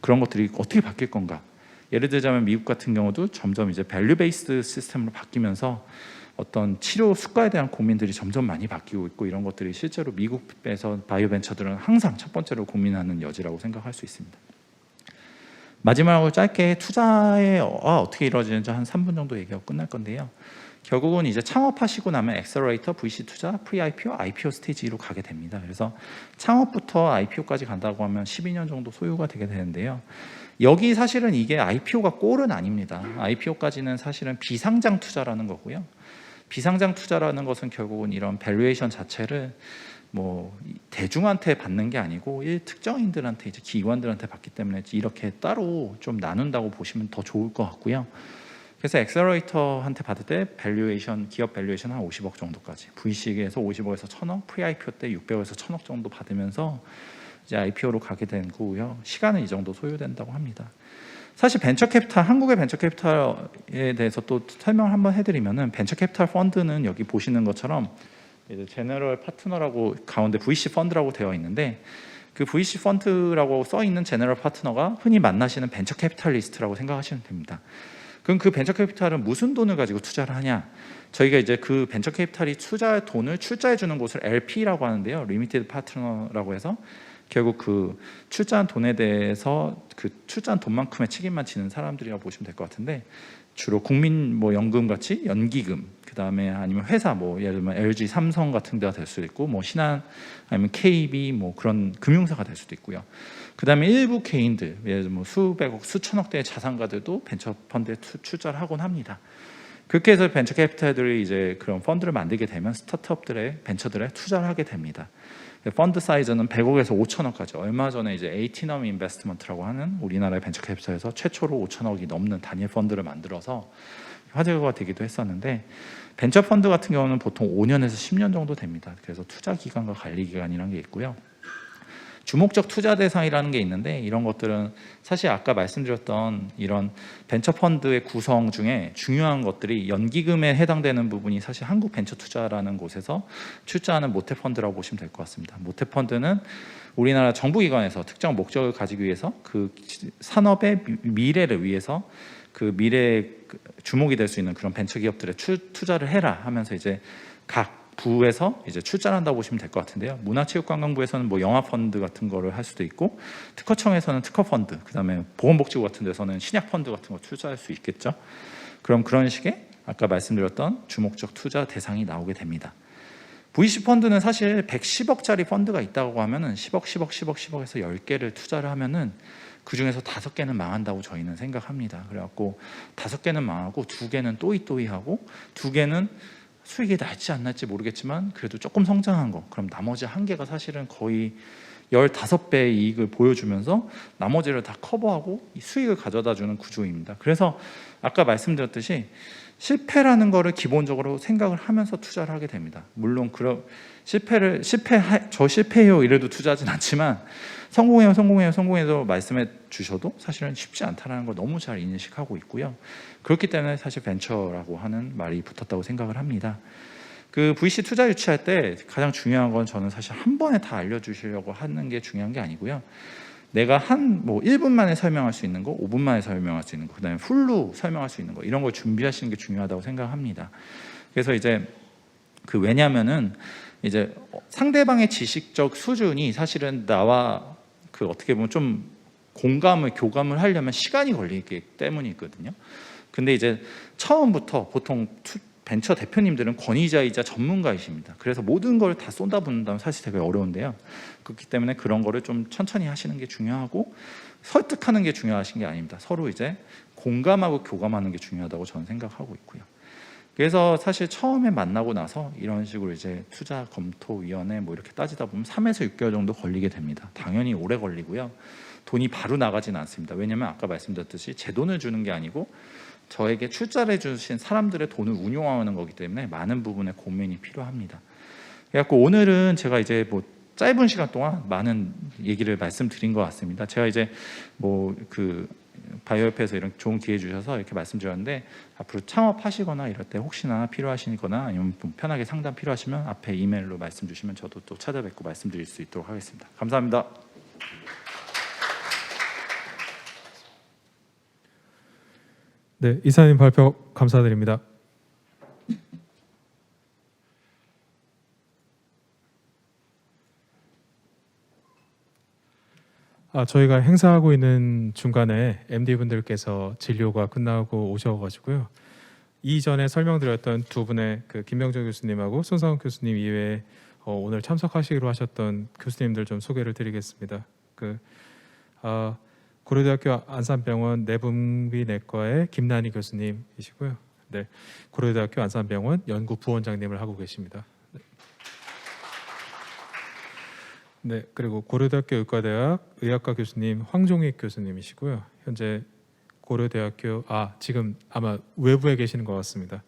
Speaker 4: 그런 것들이 어떻게 바뀔 건가? 예를 들자면 미국 같은 경우도 점점 이제 value based 시스템으로 바뀌면서 어떤 치료 수가에 대한 고민들이 점점 많이 바뀌고 있고 이런 것들이 실제로 미국에서 바이오 벤처들은 항상 첫 번째로 고민하는 여지라고 생각할 수 있습니다. 마지막으로 짧게 투자가 어떻게 이루어지는지 한 3분 정도 얘기하고 끝날 건데요. 결국은 이제 창업하시고 나면 엑셀러레이터, VC 투자, 프리-IPO, IPO 스테이지로 가게 됩니다. 그래서 창업부터 IPO까지 간다고 하면 12년 정도 소요가 되게 되는데요. 여기 사실은 이게 IPO가 꼴은 아닙니다. IPO까지는 사실은 비상장 투자라는 거고요. 비상장 투자라는 것은 결국은 이런 밸류에이션 자체를 뭐 대중한테 받는 게 아니고 특정인들한테 이제 기관들한테 받기 때문에 이렇게 따로 좀 나눈다고 보시면 더 좋을 것 같고요. 그래서 엑셀러레이터한테 받을 때 밸류에이션, 기업 밸류에이션 한 50억 정도까지, VC에서 50억에서 1000억, 프리-IPO 때 600억에서 1000억 정도 받으면서 이제 IPO로 가게 된 거고요. 시간은 이 정도 소요된다고 합니다. 사실 벤처 캐피탈, 한국의 벤처 캐피탈에 대해서 또 설명을 한번 해드리면은 벤처 캐피탈 펀드는 여기 보시는 것처럼 이제 제너럴 파트너라고 가운데 VC 펀드라고 되어 있는데 그 VC 펀드라고 써 있는 제너럴 파트너가 흔히 만나시는 벤처 캐피탈리스트라고 생각하시면 됩니다. 그럼 그 벤처 캐피탈은 무슨 돈을 가지고 투자를 하냐? 저희가 이제 그 벤처 캐피탈이 투자할 돈을 출자해 주는 곳을 LP라고 하는데요. 리미티드 파트너라고 해서 결국 그 출자한 돈에 대해서 그 출자한 돈만큼의 책임만 지는 사람들이라고 보시면 될 것 같은데 주로 국민 뭐 연금 같이 연기금, 그 다음에 아니면 회사 뭐 예를 들면 LG, 삼성 같은 데가 될 수도 있고 뭐 신한 아니면 KB 뭐 그런 금융사가 될 수도 있고요. 그 다음에 일부 개인들 예를 들면 뭐 수백억, 수천억 대의 자산가들도 벤처 펀드에 출자를 하곤 합니다. 그렇게 해서 벤처 캐피탈들이 이제 그런 펀드를 만들게 되면 스타트업들의 벤처들에 투자를 하게 됩니다. 펀드 사이즈는 100억에서 5천억까지. 얼마 전에 이제 에이티넘 인베스트먼트라고 하는 우리나라의 벤처 캐피탈에서 최초로 5천억이 넘는 단일 펀드를 만들어서 화제가 되기도 했었는데 벤처 펀드 같은 경우는 보통 5년에서 10년 정도 됩니다. 그래서 투자 기간과 관리 기간이라는 게 있고요. 주목적 투자 대상이라는 게 있는데 이런 것들은 사실 아까 말씀드렸던 이런 벤처 펀드의 구성 중에 중요한 것들이 연기금에 해당되는 부분이 사실 한국 벤처 투자라는 곳에서 출자하는 모태 펀드라고 보시면 될 것 같습니다. 모태 펀드는 우리나라 정부기관에서 특정 목적을 가지기 위해서 그 산업의 미래를 위해서 그 미래에 주목이 될 수 있는 그런 벤처 기업들에 투자를 해라 하면서 이제 각 부에서 이제 출자를 한다고 보시면 될 것 같은데요. 문화체육관광부에서는 뭐 영화 펀드 같은 거를 할 수도 있고 특허청에서는 특허 펀드, 그다음에 보건복지부 같은 데서는 신약 펀드 같은 거 투자할 수 있겠죠. 그럼 그런 식의 아까 말씀드렸던 주목적 투자 대상이 나오게 됩니다. VC 펀드는 사실 110억짜리 펀드가 있다고 하면은 10억에서 10개를 투자를 하면은 그 중에서 5개는 망한다고 저희는 생각합니다. 그래갖고 5개는 망하고 2개는 또이또이하고 2개는 수익이 날지 안 날지 모르겠지만 그래도 조금 성장한 거, 그럼 나머지 1개가 사실은 거의 15배의 이익을 보여주면서 나머지를 다 커버하고 수익을 가져다 주는 구조입니다. 그래서 아까 말씀드렸듯이 실패라는 거를 기본적으로 생각을 하면서 투자를 하게 됩니다. 물론 저 실패해요 이래도 투자하진 않지만 성공해도 말씀해 주셔도 사실은 쉽지 않다는 걸 너무 잘 인식하고 있고요. 그렇기 때문에 사실 벤처라고 하는 말이 붙었다고 생각을 합니다. 그 VC 투자 유치할 때 가장 중요한 건 저는 사실 한 번에 다 알려주시려고 하는 게 중요한 게 아니고요. 내가 한 뭐 1분 만에 설명할 수 있는 거, 5분 만에 설명할 수 있는 거, 그다음에 풀로 설명할 수 있는 거 이런 걸 준비하시는 게 중요하다고 생각합니다. 그래서 이제 왜냐면은 이제 상대방의 지식적 수준이 사실은 나와 어떻게 보면 좀 교감을 하려면 시간이 걸리기 때문이거든요. 근데 이제 처음부터 보통 벤처 대표님들은 권위자이자 전문가이십니다. 그래서 모든 걸 다 쏟아붓는다면 사실 되게 어려운데요. 그렇기 때문에 그런 거를 좀 천천히 하시는 게 중요하고 설득하는 게 중요하신 게 아닙니다. 서로 이제 공감하고 교감하는 게 중요하다고 저는 생각하고 있고요. 그래서 사실 처음에 만나고 나서 이런 식으로 이제 투자 검토위원회 뭐 이렇게 따지다 보면 3에서 6개월 정도 걸리게 됩니다. 당연히 오래 걸리고요. 돈이 바로 나가지는 않습니다. 왜냐하면 아까 말씀드렸듯이 제 돈을 주는 게 아니고 저에게 출자를 해주신 사람들의 돈을 운용하는 거기 때문에 많은 부분에 고민이 필요합니다. 그래서 오늘은 제가 이제 뭐 짧은 시간 동안 많은 얘기를 말씀드린 것 같습니다. 제가 이제 뭐 바이오협회에서 이런 좋은 기회 주셔서 이렇게 말씀드렸는데 앞으로 창업하시거나 이럴 때 혹시나 필요하시거나 아니면 편하게 상담 필요하시면 앞에 이메일로 말씀 주시면 저도 또 찾아뵙고 말씀드릴 수 있도록 하겠습니다. 감사합니다.
Speaker 1: 네, 이사님 발표 감사드립니다. 저희가 행사하고 있는 중간에 MD분들께서 진료가 끝나고 오셔가지고요. 이전에 설명드렸던 두 분의 김명정 교수님하고 손상훈 교수님 이외에 오늘 참석하시기로 하셨던 교수님들 좀 소개를 드리겠습니다. 고려대학교 안산병원 내분비내과의 김난희 교수님이시고요. 네, 고려대학교 안산병원 연구 부원장님을 하고 계십니다. 네, 그리고 고려대학교 의과대학 의학과 교수님 황종익 교수님이시고요. 현재 고려대학교 지금 아마 외부에 계시는 것 같습니다.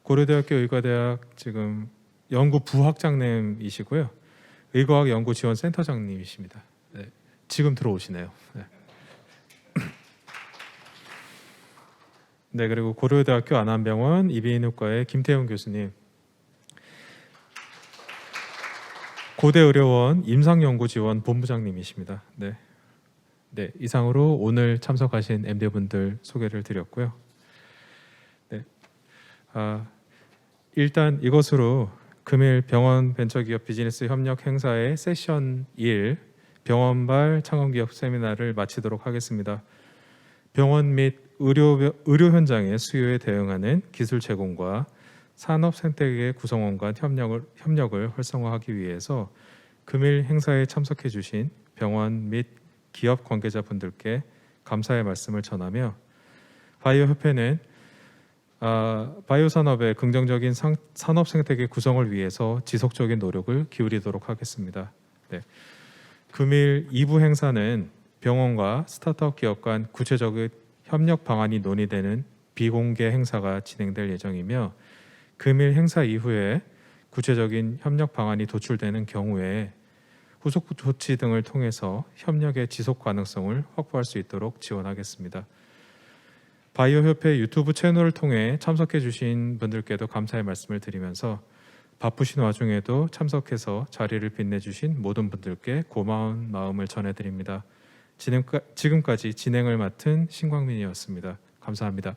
Speaker 1: 고려대학교 의과대학 지금 연구 부학장님이시고요. 의과학 연구지원센터장님이십니다. 네, 지금 들어오시네요. 네. 네, 그리고 고려대학교 안암병원 이비인후과의 김태훈 교수님, 고대의료원 임상연구지원 본부장님이십니다. 네, 이상으로 오늘 참석하신 MD분들 소개를 드렸고요. 네, 일단 이것으로 금일 병원 벤처기업 비즈니스 협력 행사의 세션 1 병원발 창업기업 세미나를 마치도록 하겠습니다. 병원 및 의료 현장의 수요에 대응하는 기술 제공과 산업 생태계 구성원과 협력을 활성화하기 위해서 금일 행사에 참석해 주신 병원 및 기업 관계자분들께 감사의 말씀을 전하며 바이오협회는 바이오 산업의 긍정적인 산업 생태계 구성을 위해서 지속적인 노력을 기울이도록 하겠습니다. 네. 금일 2부 행사는 병원과 스타트업 기업 간 구체적인 협력 방안이 논의되는 비공개 행사가 진행될 예정이며 금일 행사 이후에 구체적인 협력 방안이 도출되는 경우에 후속 조치 등을 통해서 협력의 지속 가능성을 확보할 수 있도록 지원하겠습니다. 바이오협회 유튜브 채널을 통해 참석해 주신 분들께도 감사의 말씀을 드리면서 바쁘신 와중에도 참석해서 자리를 빛내주신 모든 분들께 고마운 마음을 전해드립니다. 지금까지 진행을 맡은 신광민이었습니다. 감사합니다.